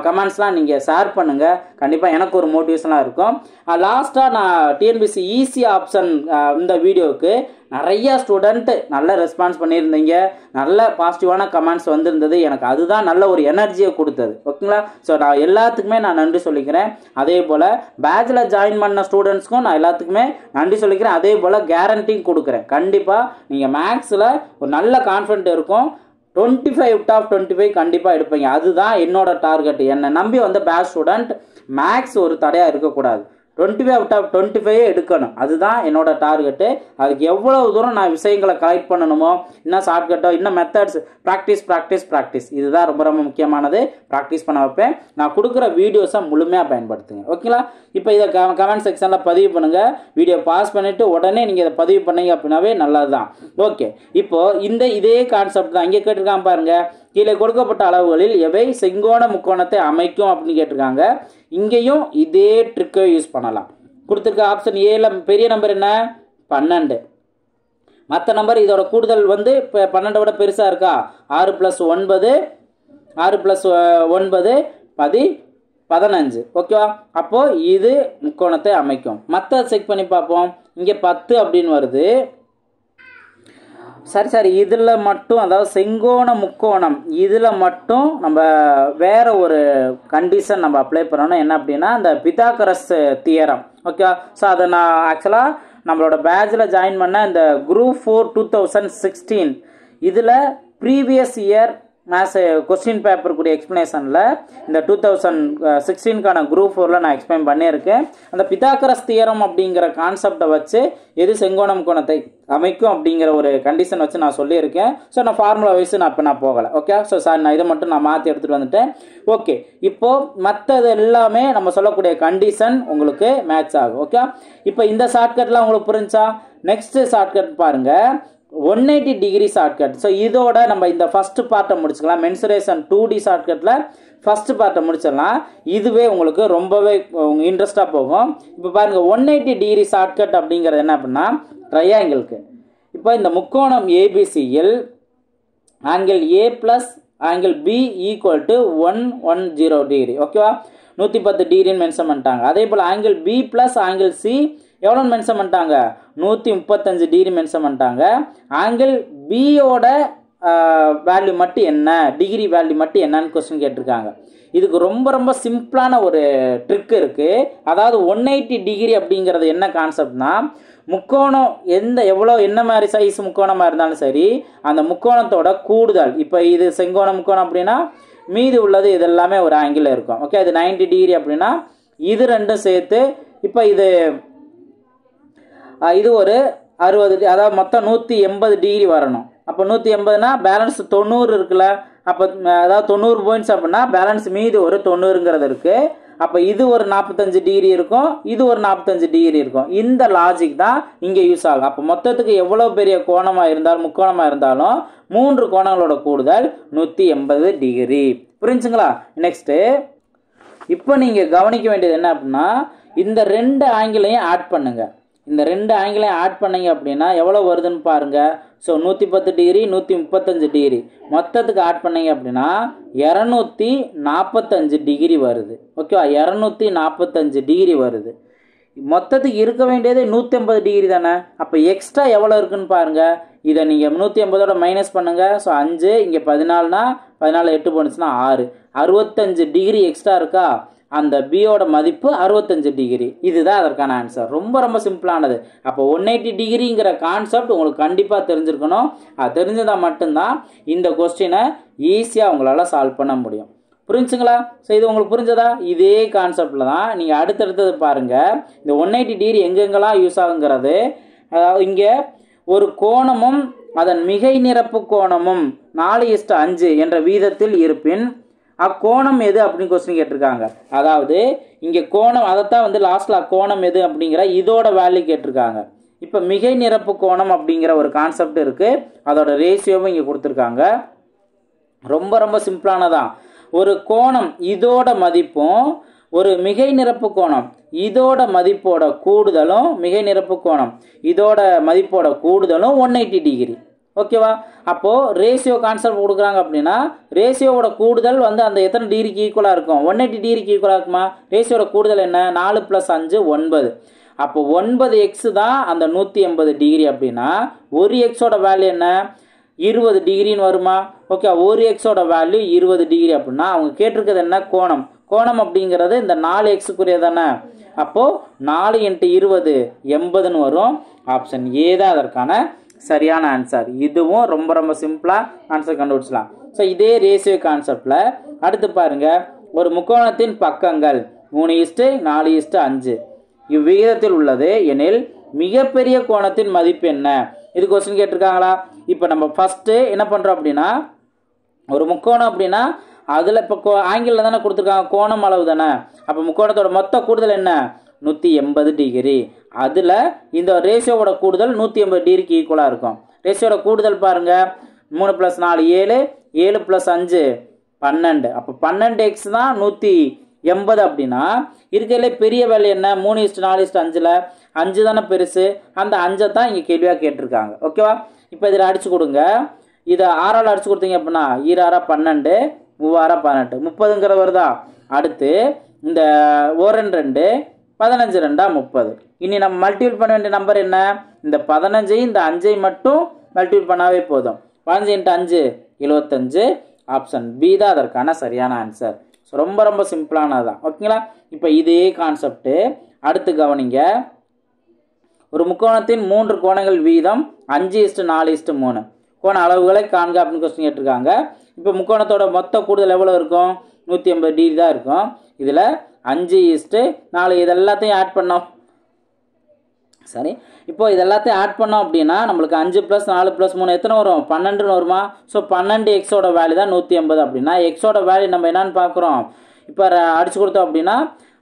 கமெண்ட்ஸ்லாம் நீங்கள் ஷேர் பண்ணுங்கள். கண்டிப்பாக எனக்கு ஒரு மோட்டிவேஷனாக இருக்கும். லாஸ்ட்டாக நான் டிஎன்பிஎஸ்சி ஈஸி ஆப்ஷன் இந்த வீடியோவுக்கு நிறைய ஸ்டூடெண்ட் நல்ல ரெஸ்பான்ஸ் பண்ணியிருந்தீங்க, நல்ல பாசிட்டிவான கமெண்ட்ஸ் வந்திருந்தது. எனக்கு அதுதான் நல்ல ஒரு எனர்ஜியை கொடுத்தது. ஓகேங்களா? ஸோ நான் எல்லாத்துக்குமே நான் நன்றி சொல்லிக்கிறேன். அதே போல் பேட்சில் ஜாயின் பண்ண ஸ்டூடெண்ட்ஸ்க்கும் நான் எல்லாத்துக்குமே நன்றி சொல்லிக்கிறேன். அதே போல் கேரண்டியும் கொடுக்குறேன். கண்டிப்பாக நீங்கள் மேக்ஸில் ஒரு நல்ல கான்ஃபிடென்ட் இருக்கும், 25/25 கண்டிப்பாக எடுப்பீங்க. அதுதான் என்னோட டார்கெட். என்னை நம்பி வந்த பேட்ச் ஸ்டூடெண்ட் மேக்ஸ் ஒரு தடையாக இருக்கக்கூடாது, 25/25 எடுக்கணும். அதுதான் என்னோட டார்கெட்டு. அதுக்கு எவ்வளவு தூரம் நான் விஷயங்களை கலெக்ட் பண்ணணுமோ, இன்னும் ஷார்ட்கட்டோ, இன்னும் மெத்தட்ஸ், ப்ராக்டிஸ் இதுதான் ரொம்ப ரொம்ப முக்கியமானது. ப்ராக்டிஸ் பண்ண வைப்பேன். நான் கொடுக்குற வீடியோஸை முழுமையாக பயன்படுத்துங்க. ஓகேங்களா? இப்போ இதை கமெண்ட் செக்ஷனில் பதிவு பண்ணுங்கள். வீடியோ பாஸ் பண்ணிவிட்டு உடனே நீங்கள் இதை பதிவு பண்ணீங்க அப்படின்னாவே நல்லது தான். ஓகே, இப்போது இதே கான்செப்ட் தான் இங்கே கேட்டிருக்காங்க பாருங்கள். கீழே கொடுக்கப்பட்ட அளவுகளில் எவை செங்கோண முக்கோணத்தை அமைக்கும் அப்படின்னு கேட்டிருக்காங்க. இங்கேயும் இதே ட்ரிக்கை யூஸ் பண்ணலாம். கொடுத்துருக்க ஆப்ஷன் ஏல பெரிய நம்பர் என்ன? 12. மற்ற நம்பர் இதோட கூடுதல் இப்போ 12 விட பெருசாக இருக்கா? 6 + 9 15. ஓகேவா? அப்போது இது முக்கோணத்தை அமைக்கும். மற்ற செக் பண்ணி பார்ப்போம். இங்கே 10 அப்படின்னு வருது. சரி இதில் மட்டும், அதாவது செங்கோண முக்கோணம் இதில் மட்டும் நம்ம வேற ஒரு கண்டிஷன் நம்ம அப்ளை பண்ணணும். என்ன அப்படின்னா இந்த பித்தாகரஸ் தியரம். ஓகே, ஸோ அதை நான் ஆக்சுவலாக நம்மளோட பேட்சில் ஜாயின் பண்ண இந்த குரூப் 4 2016 இதில் previous year maths question paper கூடிய எக்ஸ்ப்ளனேஷனில் இந்த 2016க்கான குரூப் 4ல் நான் எக்ஸ்பிளைன் பண்ணியிருக்கேன். அந்த பித்தாகரஸ் தியரம் அப்படிங்கிற கான்செப்டை வச்சு எது செங்கோண முக்கோணத்தை அமைக்கும் அப்படிங்கிற ஒரு கண்டிஷன் வச்சு நான் சொல்லியிருக்கேன். ஸோ நான் ஃபார்முலா வைஸ் நான் போகலை. ஓகே, ஸோ சார் நான் இதை மட்டும் நான் மாற்றி எடுத்துகிட்டு வந்துட்டேன். ஓகே, இப்போது மற்றது எல்லாமே நம்ம சொல்லக்கூடிய கண்டிஷன் உங்களுக்கு மேட்ச் ஆகும். ஓகே, இப்போ இந்த ஷார்ட்கட்லாம் உங்களுக்கு புரிஞ்சா? நெக்ஸ்ட் ஷார்ட்கட் பாருங்கள், 180 டிகிரி ஷார்ட்கட். ஸோ இதோட நம்ம இந்த ஃபர்ஸ்ட் பார்ட்டை முடிச்சுக்கலாம். மென்சுரேஷன் 2D ஷார்ட்கட்டில் ஃபர்ஸ்ட் பார்ட்டை முடிச்சிடலாம். இதுவே உங்களுக்கு ரொம்பவே இன்ட்ரெஸ்டாக போகும். இப்போ பாருங்கள், 180 டிகிரி ஷார்ட்கட் அப்படிங்கிறது என்ன அப்படின்னா ட்ரையாங்கிளுக்கு. இப்போ இந்த முக்கோணம் ஏபிசியில் angle A plus angle B = 110 degree. ஓகேவா? 110 டிகிரின்னு மென்ஷன் பண்ணிட்டாங்க. அதே போல் angle B plus angle C எவ்வளோ மென்ஷன் பண்ணிட்டாங்க? 135 டிகிரி மென்ஷன் பண்ணிட்டாங்க. ஆங்கிள் பியோட வேல்யூ மட்டும் என்ன, டிகிரி வேல்யூ மட்டும் என்னன்னு கொஸ்டின் கேட்டிருக்காங்க. இதுக்கு ரொம்ப ரொம்ப சிம்பிளான ஒரு ட்ரிக் இருக்குது. அதாவது 180 டிகிரி அப்படிங்கிறது என்ன கான்செப்ட்னா, முக்கோணம் என்ன மாதிரி சைஸ் முக்கோணமாக இருந்தாலும் சரி, அந்த முக்கோணத்தோட கூடுதல். இப்போ இது செங்கோண முக்கோணம் அப்படின்னா மீதி உள்ளது இதெல்லாமே ஒரு ஆங்கிள் இருக்கும். ஓகே, இது 90 டிகிரி அப்படின்னா இது ரெண்டும் சேர்த்து இப்போ இது ஒரு 60, அதாவது மொத்தம் 180 டிகிரி வரணும். அப்போ 180னா பேலன்ஸ் 90 இருக்குல்ல, அப்போ அதாவது 90 பாயிண்ட்ஸ் அப்படின்னா பேலன்ஸ் மீதி ஒரு 90ங்கிறது இருக்கு. அப்போ இது ஒரு 45 டிகிரி இருக்கும், இது ஒரு 45 டிகிரி இருக்கும். இந்த லாஜிக் தான் இங்கே யூஸ் ஆகும். அப்போ மொத்தத்துக்கு எவ்வளோ பெரிய கோணமாக இருந்தாலும் முக்கோணமாக இருந்தாலும் 3 கோணங்களோட கூடுதல் 180 டிகிரி. புரிஞ்சுங்களா? நெக்ஸ்ட்டு இப்போ நீங்கள் கவனிக்க வேண்டியது என்ன அப்படின்னா, இந்த 2 ஆங்கிளையும் ஆட் பண்ணுங்க. இந்த 2 ஆங்கிளையும் ஆட் பண்ணீங்க அப்படின்னா எவ்வளோ வருதுன்னு பாருங்க. ஸோ 110 டிகிரி 135 டிகிரி மொத்தத்துக்கு ஆட் பண்ணீங்க அப்படின்னா 245 டிகிரி வருது. ஓகேவா? 245 டிகிரி வருது. மொத்தத்துக்கு இருக்க வேண்டியது 180 டிகிரி தானே. அப்போ எக்ஸ்ட்ரா எவ்வளோ இருக்குன்னு பாருங்க. இதை நீங்கள் 180ஓட மைனஸ் பண்ணுங்க. ஸோ 5 இங்கே 14னா 14 8 போனுச்சுன்னா 6, 65 டிகிரி எக்ஸ்ட்ரா இருக்கா. அந்த பியோட மதிப்பு 65 டிகிரி. இதுதான் அதற்கான ஆன்சர். ரொம்ப ரொம்ப சிம்பிளானது. அப்போ 180 டிகிரிங்கிற கான்செப்ட் உங்களுக்கு கண்டிப்பாக தெரிஞ்சிருக்கணும். அது தெரிஞ்சதால் மட்டும்தான் இந்த கொஸ்டினை ஈஸியாக உங்களால் சால்வ் பண்ண முடியும். புரிஞ்சுங்களா? ஸோ இது உங்களுக்கு புரிஞ்சதா? இதே கான்செப்டில் தான் நீங்கள் அடுத்தடுத்தது பாருங்கள். இந்த 180 டிகிரி எங்கெங்கெல்லாம் யூஸ் ஆகுங்கிறது, அதாவது இங்கே ஒரு கோணமும் அதன் மிகை நிரப்பு கோணமும் 4:5 என்ற வீதத்தில் இருப்பின் அக்கோணம் எது அப்படின்னு கொஸ்டின் கேட்டிருக்காங்க. அதாவது இங்கே கோணம், அதைத்தான் வந்து லாஸ்ட்ல அக்கோணம் எது அப்படிங்கிற இதோட வேல்யூ கேட்டிருக்காங்க. இப்போ மிகை நிரப்பு கோணம் அப்படிங்கிற ஒரு கான்செப்ட் இருக்கு, அதோட ரேஷியோவும் இங்கே கொடுத்துருக்காங்க. ரொம்ப ரொம்ப சிம்பிளானதான். ஒரு கோணம் இதோட மதிப்பும் ஒரு மிகை நிரப்பு கோணம் இதோட மதிப்போட கூடுதலும், மிகை நிரப்பு கோணம் இதோட மதிப்போட கூடுதலும் 180 டிகிரி. ஓகேவா? அப்போது ரேஷியோ கான்செப்ட் கொடுக்குறாங்க அப்படின்னா ரேஷியோவோட கூடுதல் வந்து அந்த எத்தனை டிகிரிக்கு ஈக்குவலாக இருக்கும்? 180 டிகிரிக்கு ஈக்குவலாக இருக்குமா? ரேஷியோட கூடுதல் என்ன? 4 + 5 9. அப்போ 9x தான் அந்த 180 டிகிரி அப்படின்னா ஒரு எக்ஸோட வேல்யூ என்ன? 20 டிகிரின்னு வருமா? ஓகே, ஒரு எக்ஸோட வேல்யூ 20 டிகிரி அப்படின்னா அவங்க கேட்டிருக்கிறது என்ன? கோணம். கோணம் அப்படிங்கிறது இந்த 4x தானே. அப்போது 4 × 20 80ன்னு வரும். ஆப்ஷன் ஏ தான் அதற்கான சரியான ஆன்சர். இதுவும் ரொம்ப ரொம்ப சிம்பிளாக ஆன்சர் கண்டுபிடிச்சலாம். ஸோ இதே ரேஷியோ கான்செப்டில் அடுத்து பாருங்க, ஒரு முக்கோணத்தின் பக்கங்கள் 3:4:5 இவ்விகிதத்தில் உள்ளது எனில் மிகப்பெரிய கோணத்தின் மதிப்பு என்ன? இது கொஸ்டின் கேட்டிருக்காங்களா? இப்போ நம்ம ஃபஸ்ட்டு என்ன பண்ணுறோம் அப்படின்னா, ஒரு முக்கோணம் அப்படின்னா அதில் இப்போ ஆங்கிளில் தானே கொடுத்துருக்காங்க, கோணம் அளவு தானே. அப்போ முக்கோணத்தோட மொத்த கூடுதல் என்ன? 180 டிகிரி. அதில் இந்த ரேஷியோவோட கூடுதல் 180 டிகிரிக்கு ஈக்குவலாக இருக்கும். ரேஷியோட கூடுதல் பாருங்கள், 3 + 4 7, 7 + 5 12. அப்போ 12x தான் 180 அப்படின்னா இருக்கிறதுலே பெரிய வேல்யூ என்ன? 3:4:5ல் 5 தானே பெருசு. அந்த 5 தான் இங்கே கேள்வியாக கேட்டிருக்காங்க. ஓகேவா? இப்போ இதில் அடிச்சு கொடுங்க. இதை 6ஆல் அடிச்சு கொடுத்தீங்க அப்படின்னா 2 12, 3 18, 30ங்கிற வருதா? அடுத்து இந்த 1 2 15 2 30. இனி நம்ம மல்டிபிள் பண்ண வேண்டிய நம்பர் என்ன? இந்த 15 இந்த 5 மட்டும் மல்டிபிள் பண்ணாவே போதும். 15 × 5 75. ஆப்ஷன் பி தான் அதற்கான சரியான ஆன்சர். ஸோ ரொம்ப ரொம்ப சிம்பிளானது தான். ஓகேங்களா? இப்போ இதே கான்செப்ட்டு அடுத்து கவனிங்க. ஒரு முக்கோணத்தின் 3 கோணங்கள் வீதம் 5:4:3 கோண அளவுகளை காண்க அப்படின்னு கொஸ்டின் கேட்டிருக்காங்க. இப்போ முக்கோணத்தோட மொத்த கூடுதல் எவ்வளோ இருக்கும்? 180 டிகிரி தான் இருக்கும். இதில் 5:4 இது எல்லாத்தையும் ஆட் பண்ணோம். சரி, இப்போ இது எல்லாத்தையும் ஆட் பண்ணோம் அப்படின்னா நம்மளுக்கு 5 + 4 + 3 எத்தனை வரும்? 12ன்னு வருமா? ஸோ 12xோட வேல்யூ தான் 180 அப்படின்னா எக்ஸோட வேல்யூ நம்ம என்னன்னு பார்க்குறோம். இப்போ அடிச்சு கொடுத்தோம் அப்படின்னா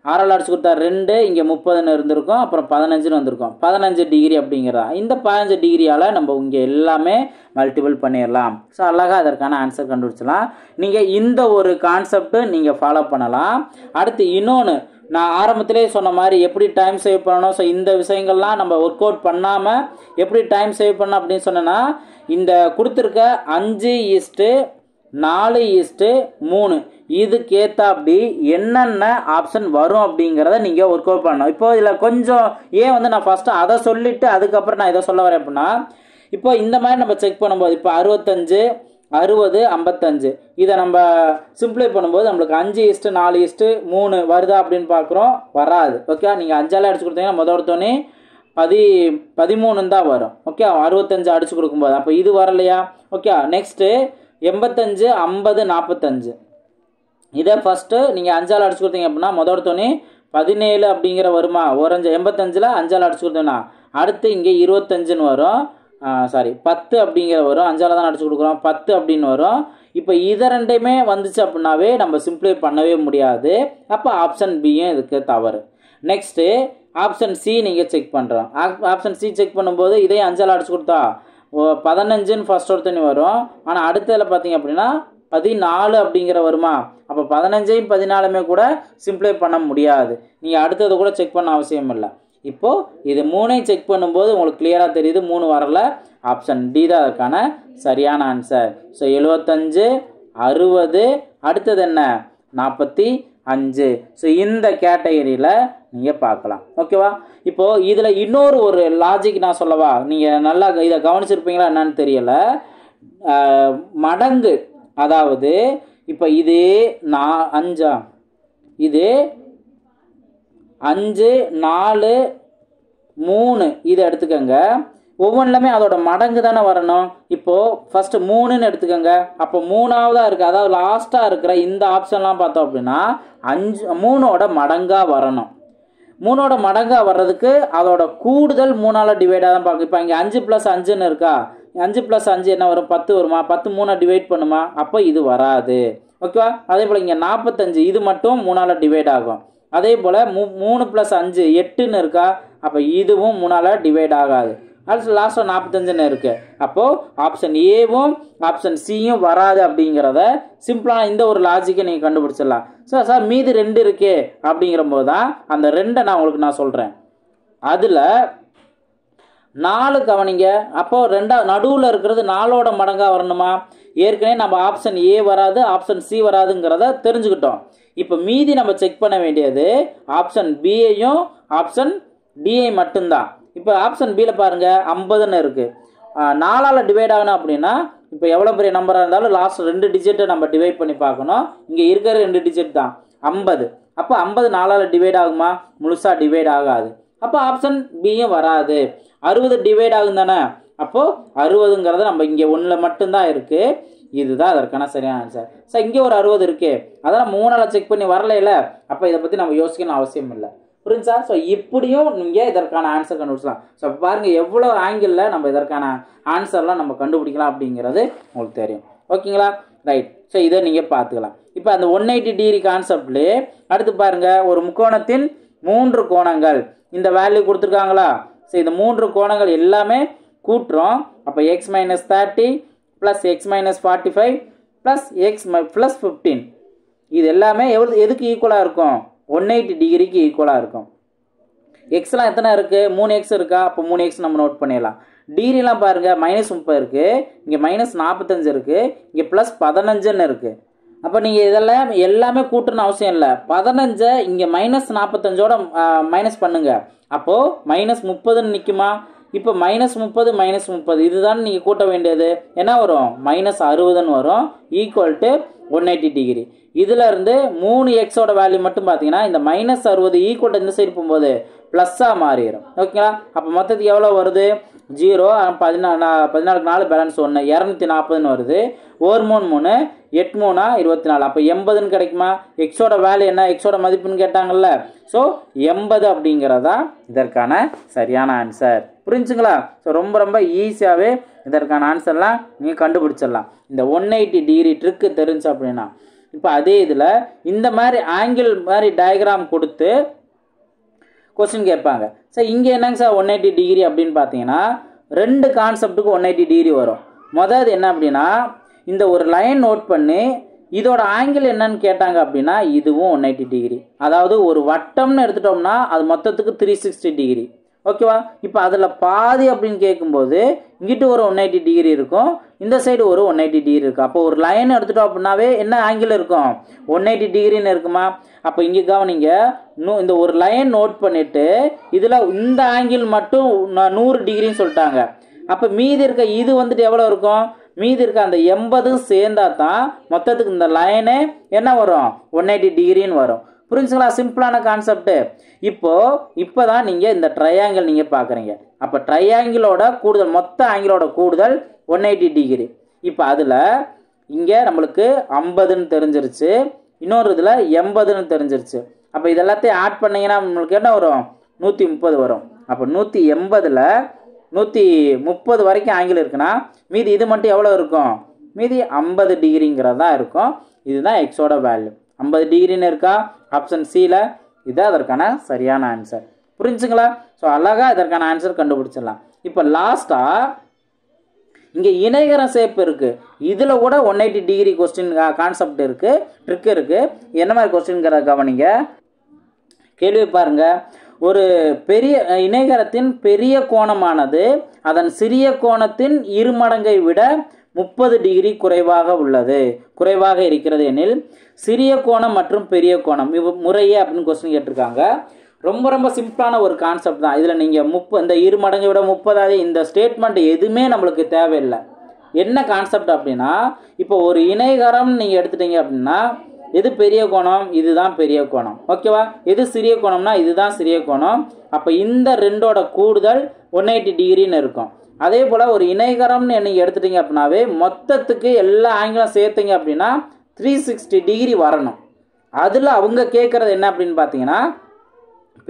6ஆல் அடிச்சு கொடுத்தா 2, இங்கே 30ன்னு இருந்திருக்கும், அப்புறம் 15ன்னு வந்திருக்கும். 15 டிகிரி அப்படிங்கிறதா. இந்த 15 டிகிரியால் நம்ம இங்கே எல்லாமே மல்டிபிள் பண்ணிடலாம். ஸோ அழகாக அதற்கான ஆன்சர் கண்டுபிடிச்சலாம். நீங்கள் இந்த ஒரு கான்செப்ட்டு நீங்கள் ஃபாலோ பண்ணலாம். அடுத்து இன்னொன்று, நான் ஆரம்பத்திலே சொன்ன மாதிரி எப்படி டைம் சேவ் பண்ணணும். ஸோ இந்த விஷயங்கள்லாம் நம்ம ஒர்க் அவுட் பண்ணாமல் எப்படி டைம் சேவ் பண்ணணும் அப்படின்னு சொன்னேன்னா, இந்த கொடுத்துருக்க 5:4:3 இதுக்கேற்றாப்படி என்னென்ன ஆப்ஷன் வரும் அப்படிங்கிறத நீங்கள் ஒர்க் அவுட் பண்ணணும். இப்போ இதில் கொஞ்சம் ஏன் வந்து நான் ஃபஸ்ட்டு அதை சொல்லிவிட்டு அதுக்கப்புறம் நான் இதை சொல்ல வரேன் அப்படின்னா, இப்போ இந்த மாதிரி நம்ம செக் பண்ணும்போது இப்போ 65 60 55 இதை நம்ம சிம்பிளை பண்ணும்போது நம்மளுக்கு 5:4:3 வருதா அப்படின்னு பார்க்குறோம். வராது. ஓகே, நீங்கள் 5ஆல் அடிச்சு கொடுத்தீங்கன்னா முதல்த்தோன்னே 13 தான் வரும். ஓகே, 65 அடிச்சு கொடுக்கும்போது அப்போ இது வரலையா? ஓகே, நெக்ஸ்ட்டு 85 50 45 இதை ஃபஸ்ட்டு நீங்கள் 5ஆல் அடிச்சு கொடுத்தீங்க அப்படின்னா முதல் துணி 17 அப்படிங்கிற வருமா, ஒரு 85ல் 5ஆல் அடிச்சு கொடுத்தோன்னா அடுத்து இங்கே 25ன்னு வரும், சாரி 10 அப்படிங்கிற வரும், 5ஆல் தான் அடிச்சு கொடுக்குறோம், 10 அப்படின்னு வரும். இப்போ இதை ரெண்டையுமே வந்துச்சு அப்படின்னாவே நம்ம சிம்பிளை பண்ணவே முடியாது. அப்போ ஆப்ஷன் பியும் இதுக்கு தவறு. நெக்ஸ்ட்டு ஆப்ஷன் சி நீங்கள் செக் பண்ணுறோம். ஆப்ஷன் சி செக் பண்ணும்போது இதே 5ஆல் அடிச்சு கொடுத்தா 15ன்னு ஃபர்ஸ்ட் ஒரு துணி வரும். ஆனால் அடுத்ததில் பார்த்தீங்க அப்படின்னா 14 அப்படிங்கிற வருமா, அப்போ 15ஐயும் 14மே கூட சிம்பிளை பண்ண முடியாது. நீங்கள் அடுத்தது கூட செக் பண்ண அவசியம் இல்லை. இப்போது இது 3ஐயும் செக் பண்ணும்போது உங்களுக்கு கிளியராக தெரியுது 3 வரல. ஆப்ஷன் டி தான் அதுக்கான சரியான ஆன்சர். ஸோ 75, 60, அடுத்தது என்ன 45. ஸோ இந்த கேட்டகரியில் நீங்கள் பார்க்கலாம். ஓகேவா? இப்போது இதில் இன்னொரு ஒரு லாஜிக் நான் சொல்லவா, நீங்கள் நல்லா இதை கவனிச்சிருப்பீங்களா என்னன்னு தெரியலை. மடங்கு, அதாவது இப்போ இது 5, இது 5, 4, 3 இதை எடுத்துக்கோங்க. ஒவ்வொன்றுமே அதோட மடங்கு தானே வரணும். இப்போது ஃபஸ்ட்டு 3ன்னு எடுத்துக்கோங்க. அப்போ 3ஆவதாக இருக்குது, அதாவது லாஸ்ட்டாக இருக்கிற இந்த ஆப்ஷன்லாம் பார்த்தோம் அப்படின்னா 3ஓட மடங்காக வரணும். 3ஓட மடங்காக வர்றதுக்கு அதோட கூடுதல் 3ஆல் டிவைடாக தான் பார்க்கும். இப்போ இங்கே 5 + 5ன்னு இருக்கா, 5 + 5 என்ன வரும், 10 வருமா, 10 3 டிவைட் பண்ணுமா, அப்போ இது வராது. ஓகேவா? அதே போல் இங்கே 45 இது மட்டும் 3ஆல் டிவைட் ஆகும். அதே போல் 3 + 5 8ன்னு இருக்கா, அப்போ இதுவும் 3ஆல் டிவைட் ஆகாது. அடுத்து லாஸ்ட்டாக 45ன்னு இருக்குது. அப்போது ஆப்ஷன் ஏவும் ஆப்ஷன் சியும் வராது. அப்படிங்கிறத சிம்பிளான இந்த ஒரு லாஜிக்கை நீங்கள் கண்டுபிடிச்சிடலாம். சார் மீதி 2 இருக்கே அப்படிங்கிற போது தான் அந்த 2 நான் சொல்கிறேன். அதில் 4 கவனிங்க. அப்போது நடுவில் இருக்கிறது 4ஓட மடங்காக வரணுமா, ஏற்கனவே நம்ம ஆப்ஷன் ஏ வராது ஆப்ஷன் சி வராதுங்கிறத தெரிஞ்சுக்கிட்டோம். இப்போ மீதி நம்ம செக் பண்ண வேண்டியது ஆப்ஷன் பியையும் ஆப்ஷன் டிஐ மட்டும்தான். இப்போ ஆப்ஷன் பியில் பாருங்கள் 50ன்னு இருக்குது. 4ஆல் டிவைட் ஆகணும் அப்படின்னா இப்போ எவ்வளோ பெரிய நம்பராக இருந்தாலும் லாஸ்ட் 2 டிஜிட்டை நம்ம டிவைட் பண்ணி பார்க்கணும். இங்கே இருக்கிற 2 டிஜிட் தான் 50. அப்போ 50 4ஆல் டிவைட் ஆகுமா, முழுசாக டிவைட் ஆகாது. அப்போ ஆப்ஷன் பியும் வராது. 60 டிவைட் ஆகும் தானே, அப்போது 60ங்கிறது நம்ம இங்கே 1ல் மட்டும்தான் இருக்குது. இதுதான் அதற்கான சரியான ஆன்சர். சார் இங்கே ஒரு 60 இருக்குது, அதெல்லாம் 3ஆல் செக் பண்ணி வரல, அப்போ இதை பற்றி நம்ம யோசிக்கணும் அவசியம் இல்லை. புரிஞ்சா? ஸோ இப்படியும் நீங்கள் இதற்கான ஆன்சர் கண்டுபிடிச்சலாம். ஸோ பாருங்கள் எவ்வளோ ஆங்கிளில் நம்ம இதற்கான ஆன்சர்லாம் நம்ம கண்டுபிடிக்கலாம் அப்படிங்கிறது உங்களுக்கு தெரியும். ஓகேங்களா? ரைட். ஸோ இதை நீங்கள் பார்த்துக்கலாம். இப்போ அந்த 180 டிகிரி கான்செப்ட்லேயே அடுத்து பாருங்கள், ஒரு முக்கோணத்தின் 3 கோணங்கள் இந்த வேல்யூ கொடுத்துருக்காங்களா. ஸோ இந்த 3 கோணங்கள் எல்லாமே கூட்டுறோம். அப்போ x - 30 + x - 45 + x + 15 இது எல்லாமே எதுக்கு ஈக்குவலாக இருக்கும், 180 டிகிரிக்கு ஈக்குவலாக இருக்கும். எக்ஸ்லாம் எத்தனை இருக்குது, 3x இருக்கா, அப்போ 3x நம்ம நோட் பண்ணிடலாம். டிகிரிலாம் பாருங்கள் -30 இருக்குது, இங்கே -45 இருக்குது, இங்கே +15ன்னு இருக்குது. அப்போ நீங்கள் இதெல்லாம் எல்லாமே கூட்டணும்னு அவசியம் இல்லை. 15 இங்கே -45ஓட மைனஸ் பண்ணுங்கள். அப்போது -30ன்னு நிற்குமா. இப்போ -30 -30 இதுதான் நீங்கள் கூட்ட வேண்டியது. என்ன வரும், -60ன்னு வரும், ஈக்குவல் டு 180 டிகிரி. இதில் இருந்து 3xோட வேல்யூ மட்டும் பார்த்தீங்கன்னா இந்த -60 ஈக்குவல் இந்த சைடு போகும்போது ப்ளஸ்ஸாக மாறிடும். ஓகேங்களா? அப்போ மொத்தத்துக்கு எவ்வளோ வருது, 0 14 4 பேலன்ஸ் 1 240ன்னு வருது. 1 3 3 8 3 24. அப்போ 80ன்னு கிடைக்குமா. எக்ஸோட வேல்யூ என்ன, எக்ஸோட மதிப்புன்னு கேட்டாங்கல்ல. ஸோ 80 அப்படிங்கிறதா இதற்கான சரியான ஆன்சர். புரிஞ்சுங்களா? ஸோ ரொம்ப ஈஸியாகவே இதற்கான ஆன்சர்லாம் நீங்கள் கண்டுபிடிச்சிடலாம் இந்த 180 டிகிரி ட்ரிக்கு தெரிஞ்சு அப்படின்னா. இப்போ அதே இதில் இந்த மாதிரி ஆங்கிள் மாதிரி டயக்ராம் கொடுத்து கொஸ்டின் கேட்பாங்க. சார் இங்கே என்னங்க சார் 180 டிகிரி அப்படின்னு பார்த்தீங்கன்னா 2 கான்செப்ட்டுக்கு 180 டிகிரி வரும். முதல் என்ன அப்படின்னா இந்த ஒரு லைன் நோட் பண்ணி இதோட ஆங்கிள் என்னன்னு கேட்டாங்க அப்படின்னா இதுவும் 180 டிகிரி. அதாவது ஒரு வட்டம்னு எடுத்துட்டோம்னா அது மொத்தத்துக்கு 360 டிகிரி. ஓகேவா? இப்போ அதில் பாதி அப்படின்னு கேட்கும்போது இங்கிட்டு ஒரு 180 டிகிரி இருக்கும், இந்த சைடு ஒரு 180 டிகிரி இருக்கும். அப்போ ஒரு லைன் எடுத்துட்டோம் அப்படின்னாவே என்ன ஆங்கிள் இருக்கும், 180 டிகிரின்னு இருக்குமா. அப்போ இங்கே கவனிங்க, இந்த ஒரு லைன் நோட் பண்ணிவிட்டு இதில் இந்த ஆங்கிள் மட்டும் 100 டிகிரின்னு சொல்லிட்டாங்க. அப்போ மீதி இருக்க இது வந்துட்டு எவ்வளோ இருக்கும், மீதி இருக்க அந்த 80 சேர்ந்தா தான் மொத்தத்துக்கு இந்த லைனு என்ன வரும், 180 டிகிரின்னு வரும். புரிஞ்சுங்களா? சிம்பிளான கான்செப்ட். இப்போ தான் நீங்கள் இந்த ட்ரையாங்கிள் நீங்கள் பார்க்குறீங்க. அப்போ ட்ரையாங்கிளோட கூடுதல், மொத்த ஆங்கிளோட கூடுதல் 180 டிகிரி. இப்போ அதில் இங்கே நம்மளுக்கு 50ன்னு தெரிஞ்சிருச்சு, இன்னொரு இதில் 80ன்னு தெரிஞ்சிருச்சு. அப்போ இதெல்லாத்தையும் ஆட் பண்ணிங்கன்னா நம்மளுக்கு என்ன வரும்? 130 வரும். அப்போ 180ல் 130 வரைக்கும் ஆங்கிள் இருக்குன்னா மீதி இது மட்டும் எவ்வளோ இருக்கும்? மீதி 50 டிகிரிங்கிறதா இருக்கும். இதுதான் எக்ஸோட வேல்யூ. 50 டிகிரின்னு இருக்கா ஆப்ஷன் சியில். இதுதான் அதற்கான சரியான ஆன்சர். புரிஞ்சுங்களா? ஸோ அழகாக இதற்கான ஆன்சர் கண்டுபிடிச்சிடலாம். இப்போ லாஸ்ட்டாக இங்கே இணைகர ஷேப் இருக்குது. இதில் கூட 180 டிகிரி கொஸ்டின் கான்செப்ட் இருக்குது, ட்ரிக் இருக்குது. என்ன மாதிரி கொஸ்டின்ங்கிறத கவனிங்க. கேள்வி பாருங்கள். ஒரு பெரிய இணைகரத்தின் பெரிய கோணமானது அதன் சிறிய கோணத்தின் இருமடங்கை விட 30 டிகிரி குறைவாக இருக்கிறது எனில் சிறிய கோணம் மற்றும் பெரிய கோணம் முறையே அப்படின்னு கொஸ்டின் கேட்டிருக்காங்க. ரொம்ப ரொம்ப சிம்பிளான ஒரு கான்செப்ட் தான். இதில் நீங்கள் இந்த இருமடங்கை விட 30 இந்த ஸ்டேட்மெண்ட் எதுவுமே நம்மளுக்கு தேவையில்லை. என்ன கான்செப்ட் அப்படின்னா, இப்போ ஒரு இணைகரம் நீங்கள் எடுத்துட்டீங்க அப்படின்னா எது பெரிய கோணம்? இதுதான் பெரிய கோணம். ஓகேவா? எது சிறிய கோணம்னா இதுதான் சிறிய கோணம். அப்போ இந்த ரெண்டோட கூடுதல் 180 டிகிரின்னு இருக்கும். அதே போல் ஒரு இணைகரம்னு நீங்கள் எடுத்துட்டீங்க அப்படின்னாவே மொத்தத்துக்கு எல்லா ஆங்கிளும் சேர்த்தீங்க அப்படின்னா 360 டிகிரி வரணும். அதில் அவங்க கேட்குறது என்ன அப்படின்னு பார்த்தீங்கன்னா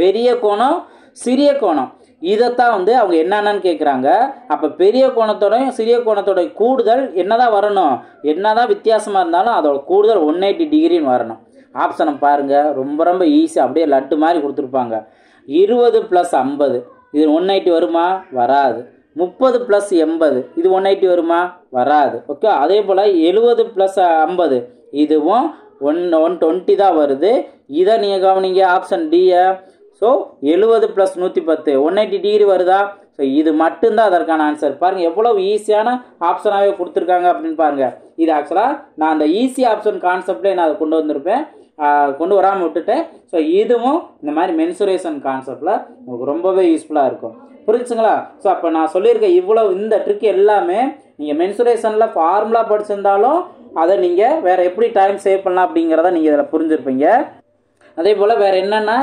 பெரிய கோணம் சிறிய கோணம் இதைத்தான் அவங்க என்னென்னு கேட்குறாங்க. அப்போ பெரிய கோணத்தோடையும் சிறிய கோணத்தோட கூடுதல் என்னதான் வரணும்? என்னதான் வித்தியாசமாக இருந்தாலும் அதோட கூடுதல் 180 டிகிரின்னு வரணும். ஆப்ஷனை பாருங்கள். ரொம்ப ரொம்ப ஈஸியாக அப்படியே லட்டு மாதிரி கொடுத்துருப்பாங்க. 20 + 50 இது 180 வருமா? வராது. 30 + 80 இது 180 வருமா? வராது. ஓகே. அதே போல் 70 + 50 இதுவும் 120 தான் வருது. இதை நீங்கள் கவனிங்க ஆப்ஷன் டியை. ஸோ 70 + 110 180 டிகிரி வருதா? ஸோ இது மட்டும்தான் அதற்கான ஆன்சர். பாருங்கள் எவ்வளோ ஈஸியான ஆப்ஷனாகவே கொடுத்துருக்காங்க அப்படின்னு பாருங்கள். இது ஆக்சுவலாக நான் அந்த ஈஸி ஆப்ஷன் கான்செப்ட்லேயே நான் அதை கொண்டு வந்திருப்பேன், கொண்டு வராமல் விட்டுட்டேன். ஸோ இதுவும் இந்த மாதிரி மென்சுரேஷன் கான்செப்டில் உங்களுக்கு ரொம்பவே யூஸ்ஃபுல்லாக இருக்கும். புரிஞ்சுங்களா? ஸோ அப்போ நான் சொல்லியிருக்கேன் இந்த ட்ரிக் எல்லாமே நீங்கள் மென்சுரேஷனில் ஃபார்முலா படிச்சிருந்தாலும் அதை நீங்கள் வேறு எப்படி டைம் சேவ் பண்ணலாம் அப்படிங்கிறத நீங்கள் இதில் புரிஞ்சுருப்பீங்க. அதே போல் வேறு என்னென்னா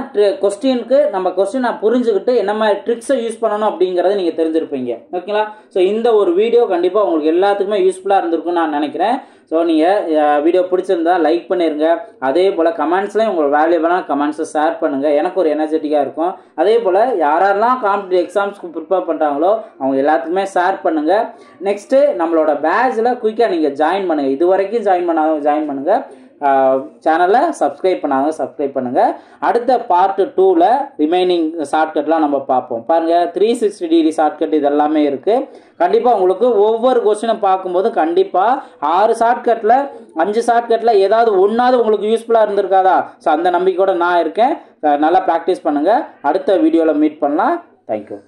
கொஸ்டினுக்கு நம்ம கொஸ்டினை புரிஞ்சுக்கிட்டு என்ன மாதிரி ட்ரிக்ஸை யூஸ் பண்ணணும் அப்படிங்கிறத நீங்கள் தெரிஞ்சிருப்பீங்க. ஓகேங்களா? ஸோ இந்த ஒரு வீடியோ கண்டிப்பாக உங்களுக்கு எல்லாத்துக்குமே யூஸ்ஃபுல்லாக இருந்திருக்குன்னு நான் நினைக்கிறேன். ஸோ நீங்கள் வீடியோ பிடிச்சிருந்தா லைக் பண்ணிடுங்க. அதே போல் கமெண்ட்ஸ்லேயும் உங்களோட வேல்யூபிளான கமெண்ட்ஸை ஷேர் பண்ணுங்கள். எனக்கு ஒரு எனர்ஜெட்டிக்காக இருக்கும். அதே போல் யாரெல்லாம் காம்படிட்டிவ் எக்ஸாம்ஸ்க்கு ப்ரிப்பேர் பண்ணுறாங்களோ அவங்க எல்லாத்துக்குமே ஷேர் பண்ணுங்கள். நெக்ஸ்ட்டு நம்மளோட பேட்சில் குயிக்காக நீங்கள் ஜாயின் பண்ணுங்கள். இது வரைக்கும் ஜாயின் பண்ணுங்கள். சேனலை சப்ஸ்கிரைப் பண்ணுங்கள். அடுத்த பார்ட் 2ல் ரிமைனிங் ஷார்ட்கட்லாம் நம்ம பார்ப்போம். பாருங்கள் 360 டிகிரி ஷார்ட்கட் இதெல்லாமே இருக்குது. கண்டிப்பாக உங்களுக்கு ஒவ்வொரு கொஸ்டினும் பார்க்கும்போது கண்டிப்பாக 6 ஷார்ட்கட்டில் 5 ஷார்ட்கட்டில் ஏதாவது ஒன்றாவது உங்களுக்கு யூஸ்ஃபுல்லாக இருந்திருக்காதா? ஸோ அந்த நம்பிக்கையோடு நான் இருக்கேன். நல்லா ப்ராக்டிஸ் பண்ணுங்கள். அடுத்த வீடியோவில் மீட் பண்ணலாம். தேங்க்யூ.